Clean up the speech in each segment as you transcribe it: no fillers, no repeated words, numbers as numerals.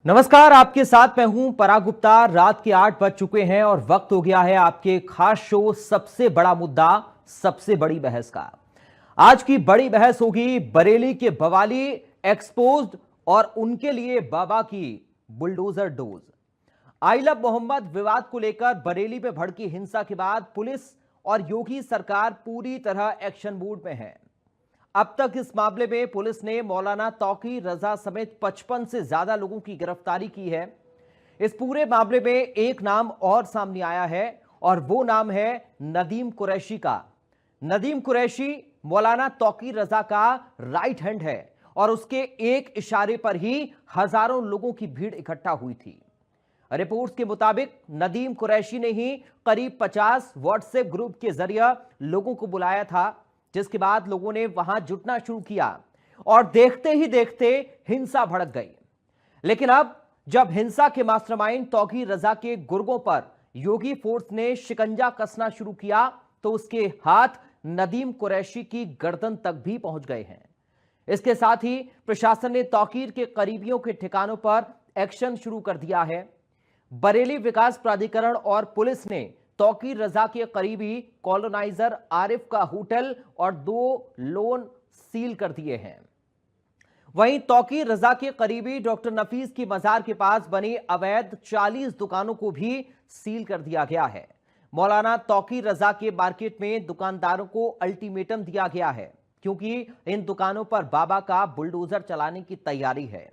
नमस्कार, आपके साथ मैं हूं पराग गुप्ता। रात के 8 बज चुके हैं और वक्त हो गया है आपके खास शो सबसे बड़ा मुद्दा, सबसे बड़ी बहस का। आज की बड़ी बहस होगी बरेली के बवाली एक्सपोज्ड और उनके लिए बाबा की bulldozer dose. I love Mohammad विवाद को लेकर बरेली में भड़की हिंसा के बाद पुलिस और योगी सरकार पूरी तरह एक्शन मोड में है। अब तक इस मामले में पुलिस ने मौलाना तौकीर रजा समेत 55 से ज्यादा लोगों की गिरफ्तारी की है। इस पूरे मामले में एक नाम और सामने आया है और वो नाम है नदीम कुरैशी का। नदीम कुरैशी मौलाना तौकीर रजा का राइट हैंड है और उसके एक इशारे पर ही हजारों लोगों की भीड़ इकट्ठा हुई थी। रिपोर्ट्स के मुताबिक नदीम कुरैशी ने ही करीब 50 व्हाट्सएप ग्रुप के जरिए लोगों को बुलाया था, जिसके बाद लोगों ने वहां जुटना शुरू किया और देखते ही देखते हिंसा भड़क गई। लेकिन अब जब हिंसा के मास्टरमाइंड तौकीर रजा के गुर्गों पर योगी फोर्स ने शिकंजा कसना शुरू किया तो उसके हाथ नदीम कुरैशी की गर्दन तक भी पहुंच गए हैं। इसके साथ ही प्रशासन ने तौकीर के करीबियों के ठिकानों पर एक्शन शुरू कर दिया है। बरेली विकास प्राधिकरण और पुलिस ने तौकीर रजा के करीबी कॉलोनाइजर आरिफ का होटल और 2 लोन सील कर दिए हैं। वहीं तौकीर रजा के करीबी डॉक्टर नफीस की मजार के पास बनी अवैध 40 दुकानों को भी सील कर दिया गया है। मौलाना तौकीर रजा के मार्केट में दुकानदारों को अल्टीमेटम दिया गया है क्योंकि इन दुकानों पर बाबा का बुलडोजर चलाने की तैयारी है।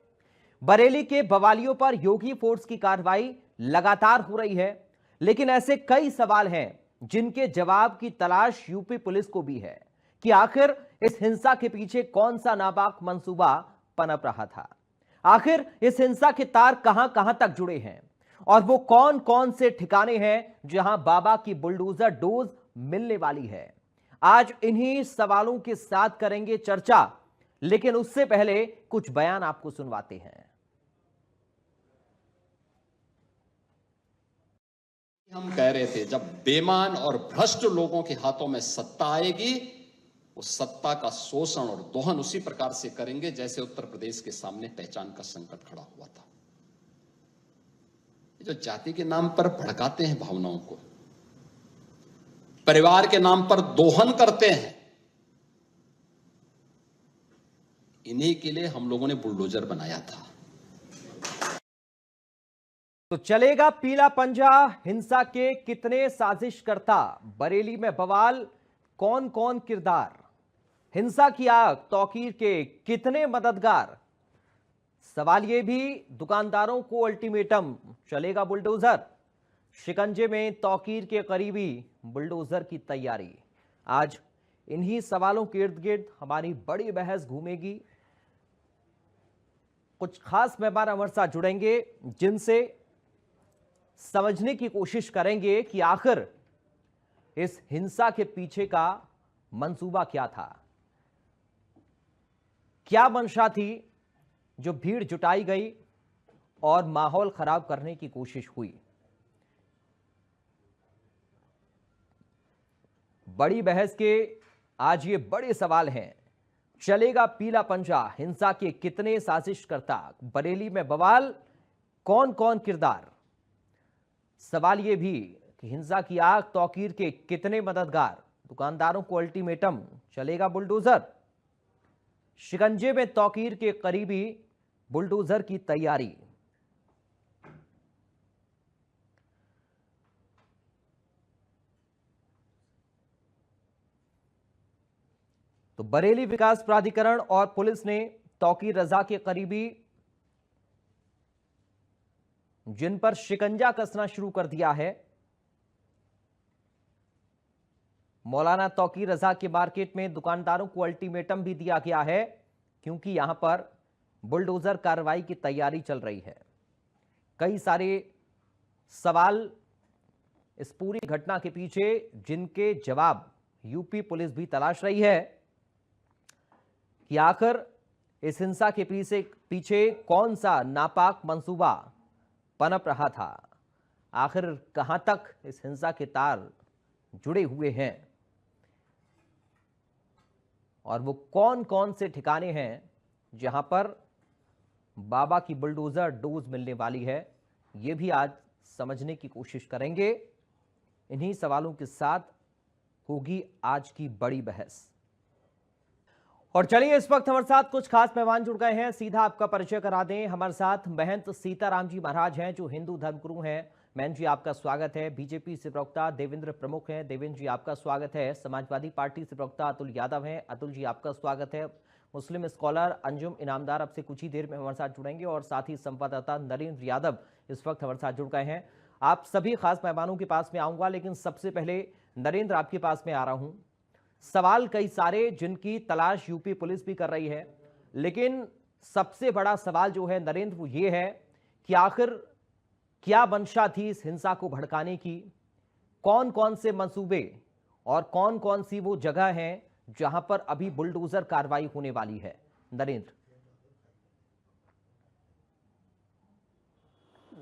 बरेली के बवालियों पर योगी फोर्स की कार्रवाई लगातार हो रही है, लेकिन ऐसे कई सवाल हैं जिनके जवाब की तलाश यूपी पुलिस को भी है कि आखिर इस हिंसा के पीछे कौन सा नापाक मंसूबा पनप रहा था। आखिर इस हिंसा के तार कहां कहां तक जुड़े हैं और वो कौन कौन से ठिकाने हैं जहां बाबा की बुलडोजर डोज मिलने वाली है। आज इन्हीं सवालों के साथ करेंगे चर्चा, लेकिन उससे पहले कुछ बयान आपको सुनवाते हैं। हम कह रहे थे जब बेईमान और भ्रष्ट लोगों के हाथों में सत्ता आएगी, उस सत्ता का शोषण और दोहन उसी प्रकार से करेंगे जैसे उत्तर प्रदेश के सामने पहचान का संकट खड़ा हुआ था। जो जाति के नाम पर भड़काते हैं भावनाओं को, परिवार के नाम पर दोहन करते हैं, इन्हीं के लिए हम लोगों ने बुलडोजर बनाया था। तो चलेगा पीला पंजा, हिंसा के कितने साजिशकर्ता, बरेली में बवाल, कौन कौन किरदार, हिंसा की आग, तौकीर के कितने मददगार। सवाल यह भी, दुकानदारों को अल्टीमेटम, चलेगा बुलडोजर, शिकंजे में तौकीर के करीबी, बुलडोजर की तैयारी। आज इन्हीं सवालों के इर्द गिर्द हमारी बड़ी बहस घूमेगी। कुछ खास मेहमान हमारे साथ जुड़ेंगे जिनसे समझने की कोशिश करेंगे कि आखिर इस हिंसा के पीछे का मंसूबा क्या था, क्या मंशा थी जो भीड़ जुटाई गई और माहौल खराब करने की कोशिश हुई। बड़ी बहस के आज ये बड़े सवाल हैं। चलेगा पीला पंजा, हिंसा के कितने साजिशकर्ता, बरेली में बवाल, कौन कौन किरदार। सवाल यह भी कि हिंसा की आग, तौकीर के कितने मददगार, दुकानदारों को अल्टीमेटम, चलेगा बुलडोजर, शिकंजे में तौकीर के करीबी, बुलडोजर की तैयारी। तो बरेली विकास प्राधिकरण और पुलिस ने तौकीर रजा के करीबी जिन पर शिकंजा कसना शुरू कर दिया है। मौलाना तौकीर रजा के मार्केट में दुकानदारों को अल्टीमेटम भी दिया गया है क्योंकि यहां पर बुलडोजर कार्रवाई की तैयारी चल रही है। कई सारे सवाल इस पूरी घटना के पीछे जिनके जवाब यूपी पुलिस भी तलाश रही है कि आखिर इस हिंसा के पीछे कौन सा नापाक मंसूबा पनप रहा था, आखिर कहां तक इस हिंसा के तार जुड़े हुए हैं और वो कौन कौन से ठिकाने हैं जहां पर बाबा की बुलडोजर डोज मिलने वाली है, ये भी आज समझने की कोशिश करेंगे। इन्हीं सवालों के साथ होगी आज की बड़ी बहस। और चलिए, इस वक्त हमारे साथ कुछ खास मेहमान जुड़ गए हैं, सीधा आपका परिचय करा दें। हमारे साथ महंत सीताराम जी महाराज हैं, जो हिंदू धर्मगुरु हैं। महंत जी, आपका स्वागत है। बीजेपी से प्रवक्ता देवेंद्र प्रमुख हैं। देवेंद्र जी, आपका स्वागत है। समाजवादी पार्टी से प्रवक्ता अतुल यादव हैं। अतुल जी, आपका स्वागत है। मुस्लिम स्कॉलर अंजुम इनामदार अब से कुछ ही देर में हमारे साथ जुड़ेंगे, और साथ ही संवाददाता नरेंद्र यादव इस वक्त हमारे साथ जुड़ गए हैं। आप सभी खास मेहमानों के पास में आऊंगा, लेकिन सबसे पहले नरेंद्र आपके पास में आ रहा हूं। सवाल कई सारे जिनकी तलाश यूपी पुलिस भी कर रही है, लेकिन सबसे बड़ा सवाल जो है नरेंद्र, वो ये है कि आखिर क्या मंशा थी इस हिंसा को भड़काने की? कौन कौन से मंसूबे और कौन कौन सी वो जगह हैं जहां पर अभी बुलडोजर कार्रवाई होने वाली है? नरेंद्र।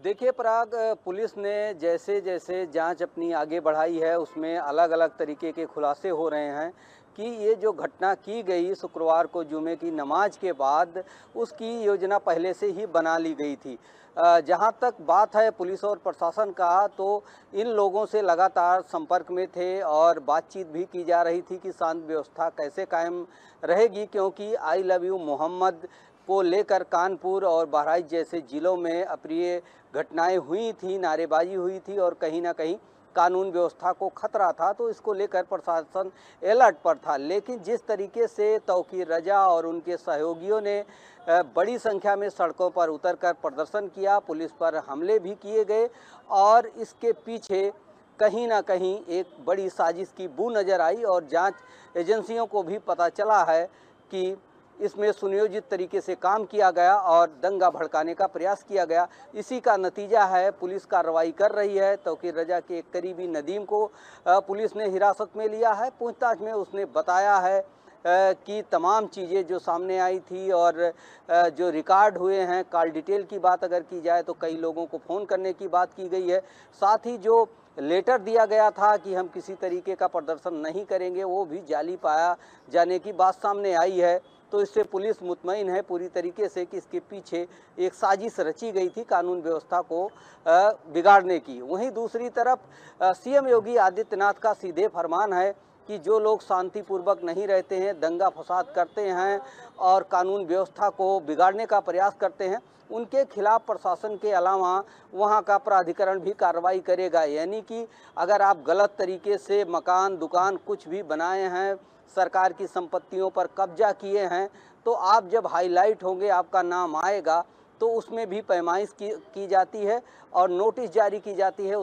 देखिए पराग, पुलिस ने जैसे जैसे जांच अपनी आगे बढ़ाई है, उसमें अलग अलग तरीके के खुलासे हो रहे हैं कि ये जो घटना की गई शुक्रवार को जुमे की नमाज के बाद, उसकी योजना पहले से ही बना ली गई थी। जहां तक बात है पुलिस और प्रशासन का, तो इन लोगों से लगातार संपर्क में थे और बातचीत भी की जा रही थी कि शांत व्यवस्था कैसे कायम रहेगी, क्योंकि आई लव यू मोहम्मद को लेकर कानपुर और बहराइच जैसे ज़िलों में अप्रिय घटनाएं हुई थी, नारेबाजी हुई थी और कहीं ना कहीं कानून व्यवस्था को खतरा था, तो इसको लेकर प्रशासन अलर्ट पर था। लेकिन जिस तरीके से तौकीर रजा और उनके सहयोगियों ने बड़ी संख्या में सड़कों पर उतरकर प्रदर्शन किया, पुलिस पर हमले भी किए गए और इसके पीछे कहीं ना कहीं एक बड़ी साजिश की बू नज़र आई और जांच एजेंसियों को भी पता चला है कि इसमें सुनियोजित तरीके से काम किया गया और दंगा भड़काने का प्रयास किया गया। इसी का नतीजा है पुलिस कार्रवाई कर रही है। तौकीर रजा के एक करीबी नदीम को पुलिस ने हिरासत में लिया है। पूछताछ में उसने बताया है कि तमाम चीज़ें जो सामने आई थी और जो रिकॉर्ड हुए हैं, कॉल डिटेल की बात अगर की जाए तो कई लोगों को फ़ोन करने की बात की गई है। साथ ही जो लेटर दिया गया था कि हम किसी तरीके का प्रदर्शन नहीं करेंगे, वो भी जाली पाया जाने की बात सामने आई है। तो इससे पुलिस मुतमईन है पूरी तरीके से कि इसके पीछे एक साजिश रची गई थी कानून व्यवस्था को बिगाड़ने की। वहीं दूसरी तरफ सीएम योगी आदित्यनाथ का सीधे फरमान है कि जो लोग शांतिपूर्वक नहीं रहते हैं, दंगा फसाद करते हैं और कानून व्यवस्था को बिगाड़ने का प्रयास करते हैं, उनके खिलाफ प्रशासन के अलावा वहां का प्राधिकरण भी कार्रवाई करेगा। यानी कि अगर आप गलत तरीके से मकान, दुकान कुछ भी बनाए हैं, सरकार की संपत्तियों पर कब्जा किए हैं, तो आप जब हाईलाइट होंगे, आपका नाम आएगा, तो उसमें भी पैमाइश की जाती है और नोटिस जारी की जाती है।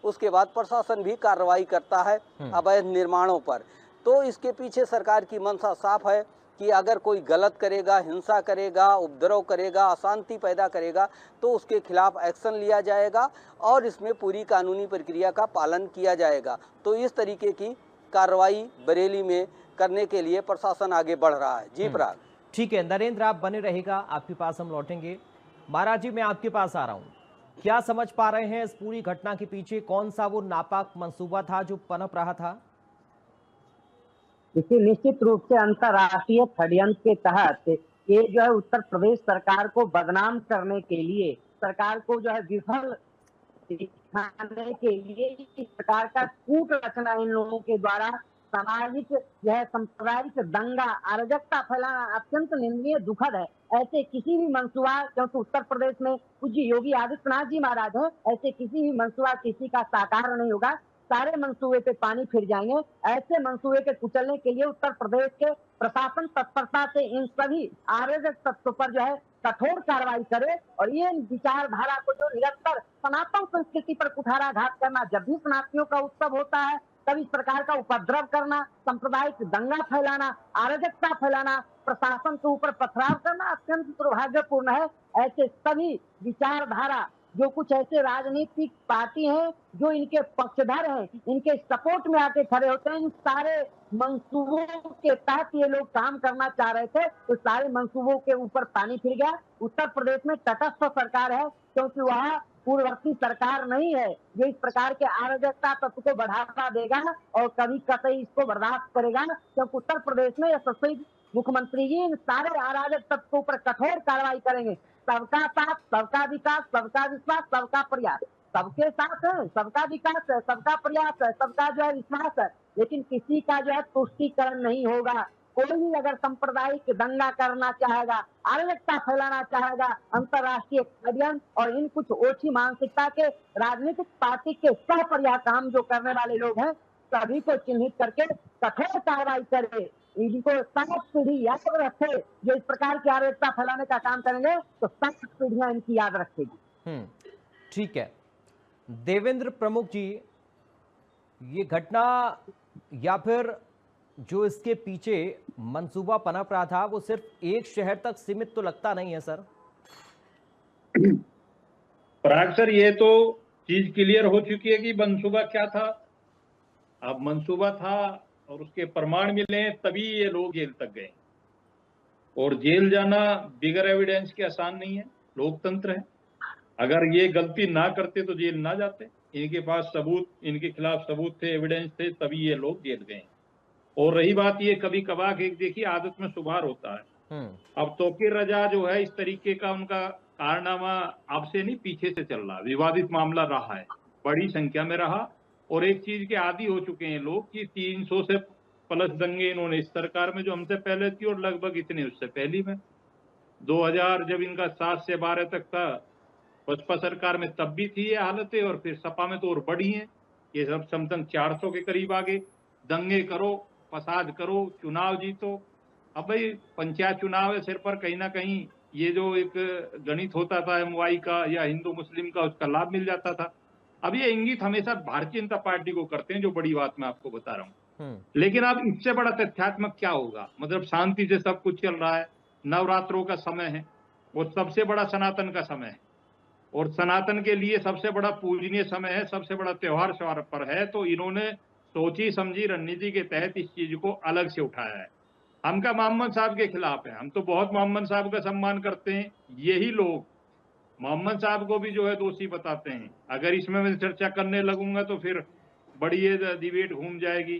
उसके बाद प्रशासन भी कार्रवाई करता है अवैध निर्माणों पर। तो इसके पीछे सरकार की मंशा साफ है कि अगर कोई गलत करेगा, हिंसा करेगा, उपद्रव करेगा, अशांति पैदा करेगा, तो उसके खिलाफ एक्शन लिया जाएगा और इसमें पूरी कानूनी प्रक्रिया का पालन किया जाएगा। तो इस तरीके की कार्रवाई बरेली में करने के लिए प्रशासन आगे बढ़ रहा है। जी पराग। ठीक है नरेंद्र, आप बने रहेगा, आपके पास हम लौटेंगे। महाराज जी, मैं आपके पास आ रहा हूं। क्या समझ पा रहे हैं इस पूरी घटना के पीछे कौन सा वो नापाक मंसूबा था जो पनप रहा था? देखिए, निश्चित रूप से अंतर्राष्ट्रीय षड्यंत्र के तहत ये जो है उत्तर प्रदेश सरकार को बदनाम करने के लिए, सरकार को जो है विफल दिखाने के लिए इस प्रकार का कूट रचना इन लोगों के द्वारा सामाजिक जो है सांप्रदायिक दंगा, अराजकता फैलाना अत्यंत निंदनीय, दुखद है। ऐसे किसी भी मंसूबा, क्योंकि उत्तर प्रदेश में पूज्य योगी आदित्यनाथ जी महाराज हैं, ऐसे किसी भी मंसूबा किसी का साकार नहीं होगा। सारे मंसूबे पे पानी फिर जाएंगे। ऐसे मंसूबे के कुचलने के लिए उत्तर प्रदेश के प्रशासन तत्परता से इन सभी अराजक तत्वों पर जो है कठोर कार्रवाई करे और ये विचारधारा को जो निरंतर सनातन संस्कृति पर कुठाराघात करना, जब भी सनातनियों का उत्सव होता है तब इस प्रकार का उपद्रव करना, सांप्रदायिक दंगा फैलाना, अराजकता फैलाना, प्रशासन के ऊपर पथराव करना अत्यंत दुर्भाग्यपूर्ण है। ऐसे सभी विचारधारा जो कुछ ऐसे राजनीतिक पार्टी हैं जो इनके पक्षधर हैं, इनके सपोर्ट में आके खड़े होते हैं, इन सारे मंसूबों के तहत ये लोग काम करना चाह रहे थे, तो सारे मंसूबों के ऊपर पानी फिर गया। उत्तर प्रदेश में तटस्थ सरकार है, क्योंकि वह पूर्ववर्ती सरकार नहीं है जो इस प्रकार के अराजकता तत्व को बढ़ावा देगा और कभी कतई इसको बर्दाश्त करेगा, क्योंकि उत्तर प्रदेश में यशस्वी मुख्यमंत्री जी इन सारे अराजक तत्वों पर कठोर कार्रवाई करेंगे। सबका साथ, सबका विकास, सबका विश्वास, सबका प्रयास। सबके साथ है, सबका विकास है, सबका प्रयास है, सबका जो है विश्वास है, लेकिन किसी का जो है तुष्टीकरण नहीं होगा। कोई भी अगर सांप्रदायिक दंगा करना चाहेगा, अराजकता फैलाना चाहेगा, अंतर्राष्ट्रीय षड्यंत्र और इन कुछ ओछी मानसिकता के राजनीतिक पार्टी के सह काम जो करने वाले लोग हैं, सभी को चिन्हित करके कठोर कार्रवाई करे। इनको 7 पीढ़ी याद रखे, जो इस प्रकार की अराजकता फैलाने का काम करेंगे तो 7 पीढ़ियां इनकी याद रखेगी। ठीक है देवेंद्र प्रमुख जी, ये घटना या फिर जो इसके पीछे मंसूबा पनप रहा था वो सिर्फ एक शहर तक सीमित तो लगता नहीं है सर। पराग सर, ये तो चीज क्लियर हो चुकी है कि मंसूबा क्या था। अब मंसूबा था और उसके प्रमाण मिले तभी ये लोग जेल तक गए, और जेल जाना बिगर एविडेंस के आसान नहीं है, लोकतंत्र है। अगर ये गलती ना करते तो जेल ना जाते, इनके पास सबूत, इनके खिलाफ सबूत थे, एविडेंस थे, तभी ये लोग जेल गए। और रही बात ये कभी कभार देखिए आदत में सुधार होता है। अब तौकीर रजा जो है, इस तरीके का उनका कारनामा अब से नहीं पीछे से चल रहा, विवादित मामला रहा है, बड़ी संख्या में रहा, और एक चीज के आदी हो चुके हैं लोग कि 300 से प्लस दंगे इन्होंने इस सरकार में जो हमसे पहले थी, और लगभग इतने उससे पहली में 2000 जब इनका 7 से 12 तक था बसपा सरकार में, तब भी थी ये हालतें, और फिर सपा में तो और बढ़ी हैं। ये सब समतंग 400 के करीब आगे, दंगे करो, फसाद करो, चुनाव जीतो। अब भाई पंचायत चुनाव है सिर पर, कहीं ना कहीं ये जो एक गणित होता था एमवाई का या हिंदू मुस्लिम का, उसका लाभ मिल जाता था। अब ये इंगित हमेशा भारतीय जनता पार्टी को करते हैं, जो बड़ी बात मैं आपको बता रहा हूँ। लेकिन अब इससे बड़ा तथ्यात्मक क्या होगा, मतलब शांति से सब कुछ चल रहा है, नवरात्रों का समय है, वो सबसे बड़ा सनातन का समय है, और सनातन के लिए सबसे बड़ा पूजनीय समय है, सबसे बड़ा त्योहार श्योहार पर है, तो इन्होंने सोची समझी रणनीति के तहत इस चीज को अलग से उठाया है। हम क्या मोहम्मद साहब के खिलाफ है, हम तो बहुत मोहम्मद साहब का सम्मान करते हैं। यही लोग मोहम्मद साहब को भी जो है दोषी बताते हैं। अगर इसमें मैं चर्चा करने लगूंगा तो फिर बड़ी ये डिबेट घूम जाएगी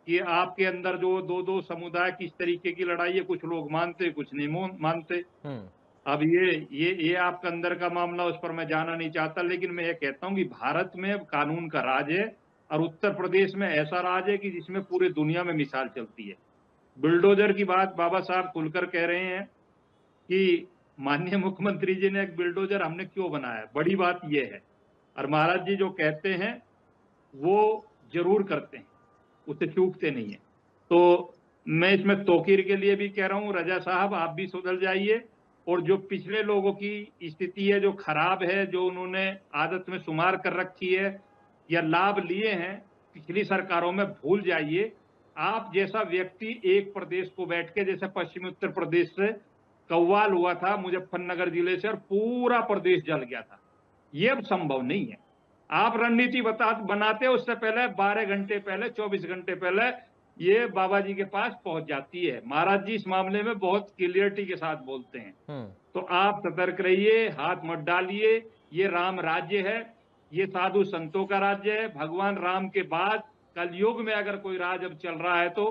कि आपके अंदर जो दो समुदाय किस तरीके की लड़ाई है, कुछ लोग मानते, कुछ नहीं मानते। अब ये आपका अंदर का मामला, उस पर मैं जाना नहीं चाहता, लेकिन मैं ये कहता हूं कि भारत में कानून का राज है, और उत्तर प्रदेश में ऐसा राज है कि जिसमें पूरे दुनिया में मिसाल चलती है। बुलडोजर की बात बाबा साहब खुलकर कह रहे हैं कि माननीय मुख्यमंत्री जी ने एक बुलडोजर हमने क्यों बनाया, बड़ी बात यह है। और महाराज जी जो कहते हैं वो जरूर करते हैं, उससे चूकते नहीं है। तो मैं इसमें तौकीर के लिए भी कह रहा हूं, रजा साहब आप भी सुधर जाइए, और जो पिछले लोगों की स्थिति है जो खराब है, जो उन्होंने आदत में शुमार कर रखी है या लाभ लिए हैं पिछली सरकारों में, भूल जाइए। आप जैसा व्यक्ति एक प्रदेश को बैठ के, जैसे पश्चिमी उत्तर प्रदेश से कव्वाल हुआ था मुजफ्फरनगर जिले से, और पूरा प्रदेश जल गया था, ये अब संभव नहीं है। आप रणनीति बनाते उससे पहले 12 घंटे पहले, 24 घंटे पहले ये बाबा जी के पास पहुंच जाती है। महाराज जी इस मामले में बहुत क्लियरिटी के साथ बोलते हैं। तो आप सतर्क रहिए, हाथ मत डालिए। ये राम राज्य है, ये साधु संतों का राज्य है। भगवान राम के बाद कलयुग में अगर कोई राज अब चल रहा है तो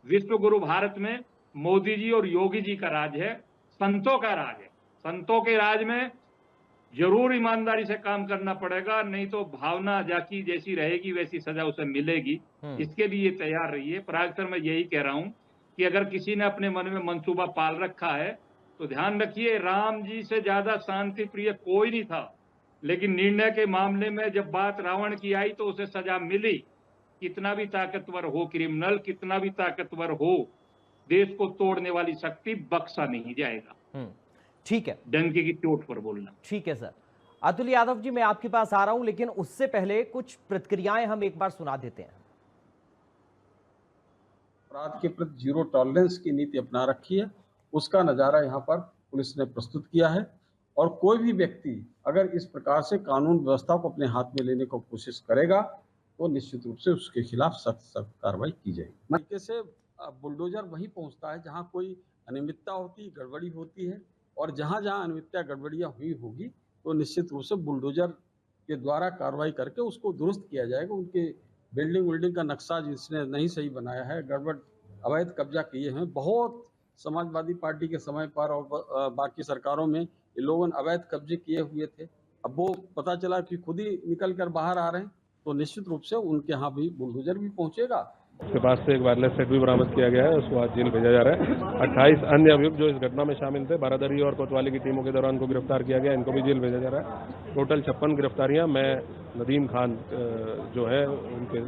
विश्व गुरु भारत में मोदी जी और योगी जी का राज है, संतों का राज है। संतों के राज में जरूर ईमानदारी से काम करना पड़ेगा, नहीं तो भावना जाकी जैसी रहेगी वैसी सजा उसे मिलेगी। इसके लिए तैयार रहिए। पराग सर, मैं यही कह रहा हूं कि अगर किसी ने अपने मन में मंसूबा पाल रखा है तो ध्यान रखिए, राम जी से ज्यादा शांति प्रिय कोई नहीं था, लेकिन निर्णय के मामले में जब बात रावण की आई तो उसे सजा मिली। कितना भी ताकतवर हो क्रिमिनल, कितना भी ताकतवर हो, देश को तोड़ने वाली शक्ति बख्शा नहीं जाएगा। ठीक है, डंके की चोट पर बोलना। ठीक है सर। अतुल यादव जी, मैं आपके पास आ रहा हूं, लेकिन उससे पहले कुछ प्रतिक्रियाएं हम एक बार सुना देते हैं। अपराध के प्रति जीरो टॉलरेंस की नीति अपना रखी है, उसका नज़ारा यहाँ पर पुलिस ने प्रस्तुत किया है। और कोई भी व्यक्ति अगर इस प्रकार से कानून व्यवस्था को अपने हाथ में लेने को कोशिश करेगा तो निश्चित रूप से उसके खिलाफ सख्त कार्रवाई की जाएगी। तरीके से बुलडोजर वहीं पहुँचता है जहाँ कोई अनियमितता होती, गड़बड़ी होती है, और जहाँ जहाँ अनियमितता गड़बड़ियाँ हुई होगी तो निश्चित रूप से बुलडोजर के द्वारा कार्रवाई करके उसको दुरुस्त किया जाएगा। उनके बिल्डिंग का नक्शा जिसने नहीं सही बनाया है, गड़बड़ अवैध कब्जा किए हैं, बहुत समाजवादी पार्टी के समय पर और बाकी सरकारों में ये लोगों ने अवैध कब्जे किए हुए थे। अब वो पता चला कि खुद ही निकल कर बाहर आ रहे हैं, तो निश्चित रूप से उनके यहाँ भी बुलडोजर भी पहुंचेगा। उसके पास से एक वायरलेस सेट भी बरामद किया गया है, उसको आज जेल भेजा जा रहा है। 28 अन्य अभियुक्त जो इस घटना में शामिल थे, बारादरी और कोतवाली की टीमों के दौरान को गिरफ्तार किया गया, इनको भी जेल भेजा जा रहा है। टोटल 56 गिरफ्तारियां, मैं नदीम खान जो है उनके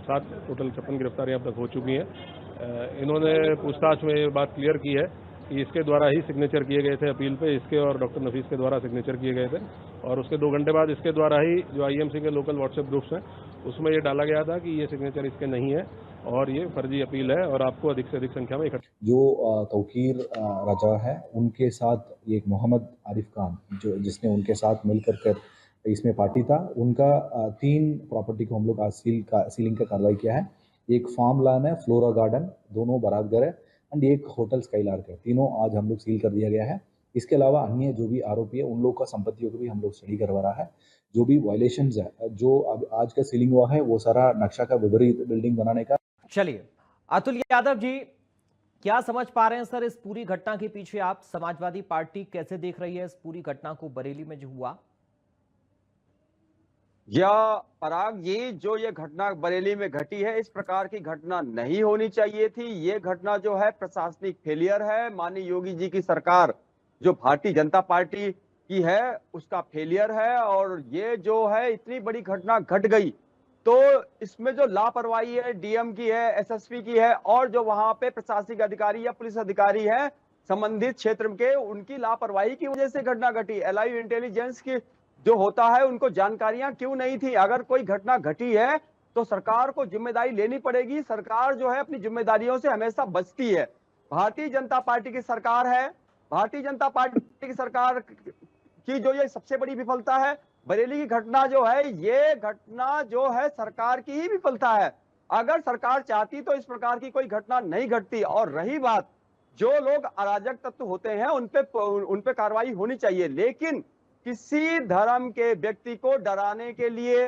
साथ टोटल 56 गिरफ्तारियां अब तक हो चुकी हैं। इन्होंने पूछताछ में ये बात क्लियर की है कि इसके द्वारा ही सिग्नेचर किए गए थे अपील पे, इसके और डॉक्टर नफीस के द्वारा सिग्नेचर किए गए थे, और उसके 2 घंटे बाद इसके द्वारा ही जो आईएमसी के लोकल व्हाट्सएप ग्रुप्स हैं उसमें ये डाला गया था कि ये सिग्नेचर इसके नहीं है और ये फर्जी अपील है और आपको अधिक से अधिक संख्या में इकट्ठा। जो तौकीर राजा है उनके साथ ये एक मोहम्मद आरिफ खान जो जिसने उनके साथ मिलकर इसमें पार्टी था, उनका 3 प्रॉपर्टी को हम लोग आज सीलिंग का कार्रवाई किया है। एक फार्म लैंड है, फ्लोरा गार्डन, दोनों बारात घर है, एंड एक होटल स्काईलार्क है। तीनों आज हम लोग सील कर दिया गया है। इसके अलावा अन्य जो भी आरोपी है उन लोगों का संपत्तियों को भी हम लोग स्टडी करवा रहा है। जो भी वायलेशंस है, जो अब आज का सीलिंग हुआ है, वो सारा नक्शा का विपरीत बिल्डिंग बनाने का। चलिए, अतुल यादव जी, क्या समझ पा रहे हैं सर इस पूरी घटना के पीछे आप? समाजवादी पार्टी कैसे देख रही है इस पूरी घटना को, बरेली में जो हुआ? या पराग, ये घटना बरेली में घटी है, इस प्रकार की घटना नहीं होनी चाहिए थी। ये घटना जो है प्रशासनिक फेलियर है। माननीय योगी जी की सरकार जो भारतीय जनता पार्टी की है उसका फेलियर है, और ये जो है इतनी बड़ी घटना घट गई तो इसमें जो लापरवाही है डीएम की है, एसएसपी की है, और जो वहां पे प्रशासनिक अधिकारी या पुलिस अधिकारी है संबंधित क्षेत्र के, उनकी लापरवाही की वजह से घटना घटी। एलाइव इंटेलिजेंस की जो होता है उनको जानकारियां क्यों नहीं थी? अगर कोई घटना घटी है तो सरकार को जिम्मेदारी लेनी पड़ेगी। सरकार जो है अपनी जिम्मेदारियों से हमेशा बचती है। भारतीय जनता पार्टी की सरकार है, भारतीय जनता पार्टी की सरकार की जो ये सबसे बड़ी विफलता है। बरेली की घटना जो है, ये घटना जो है सरकार की ही विफलता है। अगर सरकार चाहती तो इस प्रकार की कोई घटना नहीं घटती। और रही बात, जो लोग अराजक तत्व होते हैं उन पे कार्रवाई होनी चाहिए, लेकिन किसी धर्म के व्यक्ति को डराने के लिए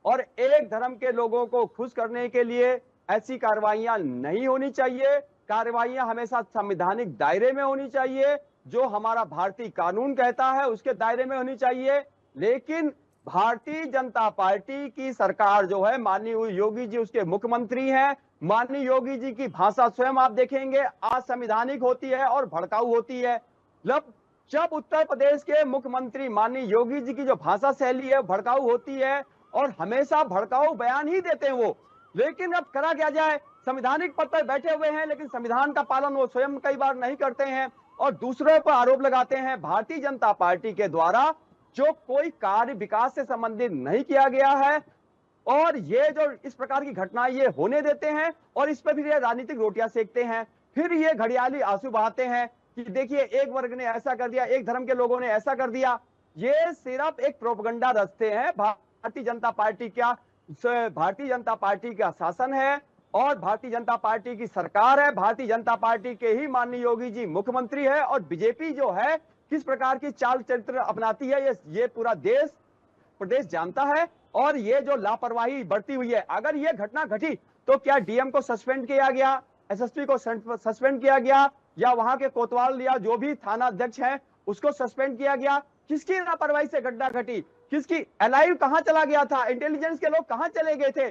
और एक धर्म के लोगों को खुश करने के लिए ऐसी कार्रवाइयां नहीं होनी चाहिए। कार्रवाइयां हमेशा संवैधानिक दायरे में होनी चाहिए, जो हमारा भारतीय कानून कहता है उसके दायरे में होनी चाहिए। लेकिन भारतीय जनता पार्टी की सरकार जो है, माननीय योगी जी उसके मुख्यमंत्री हैं, माननीय योगी जी की भाषा स्वयं आप देखेंगे असंवैधानिक होती है और भड़काऊ होती है। जब उत्तर प्रदेश के मुख्यमंत्री माननीय योगी जी की जो भाषा शैली है भड़काऊ होती है और हमेशा भड़काऊ बयान ही देते हैं वो। लेकिन अब करा क्या जाए, संवैधानिक पद पर बैठे हुए हैं लेकिन संविधान का पालन वो स्वयं कई बार नहीं करते हैं और दूसरों पर आरोप लगाते हैं। भारतीय जनता पार्टी के द्वारा जो कोई कार्य विकास से संबंधित नहीं किया गया है, और ये जो इस प्रकार की घटनाएं ये होने देते हैं और इस पर फिर ये राजनीतिक रोटियां सेकते हैं। फिर ये घड़ियाली आंसू बहाते हैं कि देखिए एक वर्ग ने ऐसा कर दिया, एक धर्म के लोगों ने ऐसा कर दिया। ये सिर्फ एक प्रोपगंडा रचते हैं। भारतीय जनता पार्टी का शासन है और भारतीय जनता पार्टी की सरकार है। भारतीय जनता पार्टी के ही माननीय योगी जी मुख्यमंत्री है, और बीजेपी जो है किस प्रकार की चाल चरित्र अपनाती है ये पूरा देश प्रदेश जानता है। और ये जो लापरवाही बढ़ती हुई है, अगर ये घटना घटी तो क्या डीएम को सस्पेंड किया गया, एसएसपी को सस्पेंड किया गया, या वहां के कोतवाल या जो भी थाना अध्यक्ष हैं उसको सस्पेंड किया गया? किसकी लापरवाही से घटना घटी? किसकी? एलाइव कहां चला गया था? इंटेलिजेंस के लोग कहां चले गए थे?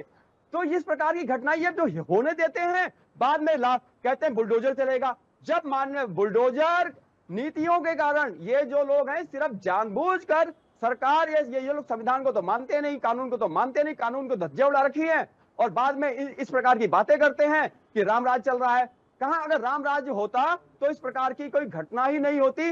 तो इस प्रकार की घटनाएं ये जो होने देते हैं, बाद में कहते हैं बुलडोजर चलेगा। जब माननीय बुलडोजर नीतियों के कारण ये जो लोग हैं सिर्फ जानबूझकर सरकार ये लोग संविधान को तो मानते नहीं, कानून को तो मानते नहीं, कानून को धज्जे उड़ा रखी है, और बाद में इस प्रकार की बातें करते हैं कि रामराज चल रहा है। कहां? अगर रामराज होता तो इस प्रकार की कोई घटना ही नहीं होती।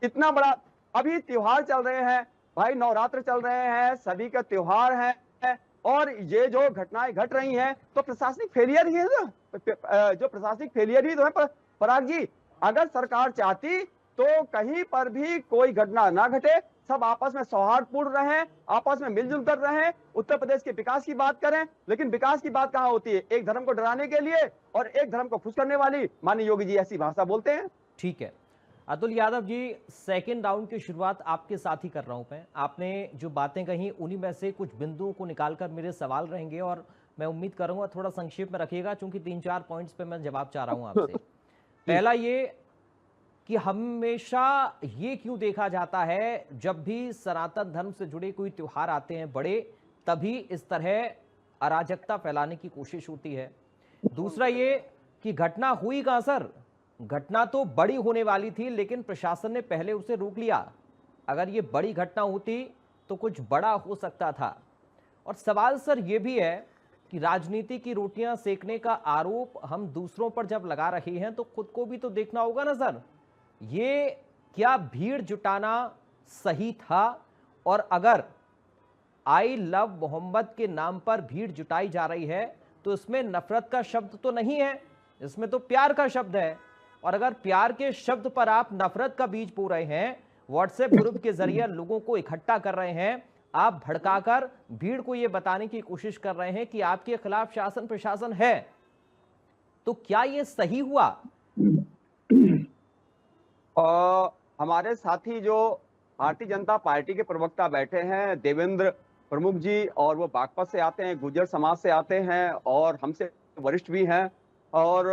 इतना बड़ा अभी त्योहार चल रहे हैं भाई, नवरात्र चल रहे हैं, सभी का त्योहार है, और ये जो घटनाएं घट रही हैं तो प्रशासनिक फेलियर ही है। जो प्रशासनिक फेलियर ही तो है पराग जी। अगर सरकार चाहती तो कहीं पर भी कोई घटना ना घटे, सब आपस में सौहार्दपूर्ण रहें, आपस में मिलजुल कर रहें, उत्तर प्रदेश के विकास की बात करें। लेकिन विकास की बात कहां होती है? एक धर्म को डराने के लिए और एक धर्म को खुश करने वाली माननीय योगी जी ऐसी भाषा बोलते हैं। ठीक है अतुल यादव जी, सेकंड राउंड की शुरुआत आपके साथ ही कर रहा हूं मैं। आपने जो बातें कही उन्हीं में से कुछ बिंदुओं को निकालकर मेरे सवाल रहेंगे, और मैं उम्मीद करूंगा थोड़ा संक्षेप में रखिएगा, चूंकि 3-4 पॉइंट्स पे मैं जवाब चाह रहा हूं आपसे। पहला ये कि हमेशा ये क्यों देखा जाता है जब भी सनातन धर्म से जुड़े कोई त्योहार आते हैं बड़े, तभी इस तरह अराजकता फैलाने की कोशिश होती है। दूसरा ये कि घटना हुई कहां सर, घटना तो बड़ी होने वाली थी लेकिन प्रशासन ने पहले उसे रोक लिया। अगर ये बड़ी घटना होती तो कुछ बड़ा हो सकता था। और सवाल सर ये भी है कि राजनीति की रोटियां सेकने का आरोप हम दूसरों पर जब लगा रहे हैं तो खुद को भी तो देखना होगा ना सर, ये क्या भीड़ जुटाना सही था? और अगर आई लव मोहम्मद के नाम पर भीड़ जुटाई जा रही है तो इसमें नफरत का शब्द तो नहीं है, इसमें तो प्यार का शब्द है। और अगर प्यार के शब्द पर आप नफरत का बीज बो रहे हैं, व्हाट्सएप ग्रुप के जरिए लोगों को इकट्ठा कर रहे हैं, आप भड़काकर भीड़ को यह बताने की कोशिश कर रहे हैं कि आपके खिलाफ शासन प्रशासन है, तो क्या यह सही हुआ? हमारे साथी जो भारतीय जनता पार्टी के प्रवक्ता बैठे हैं देवेंद्र प्रमुख जी, और वो बागपत से आते हैं, गुर्जर समाज से आते हैं और हमसे वरिष्ठ भी हैं, और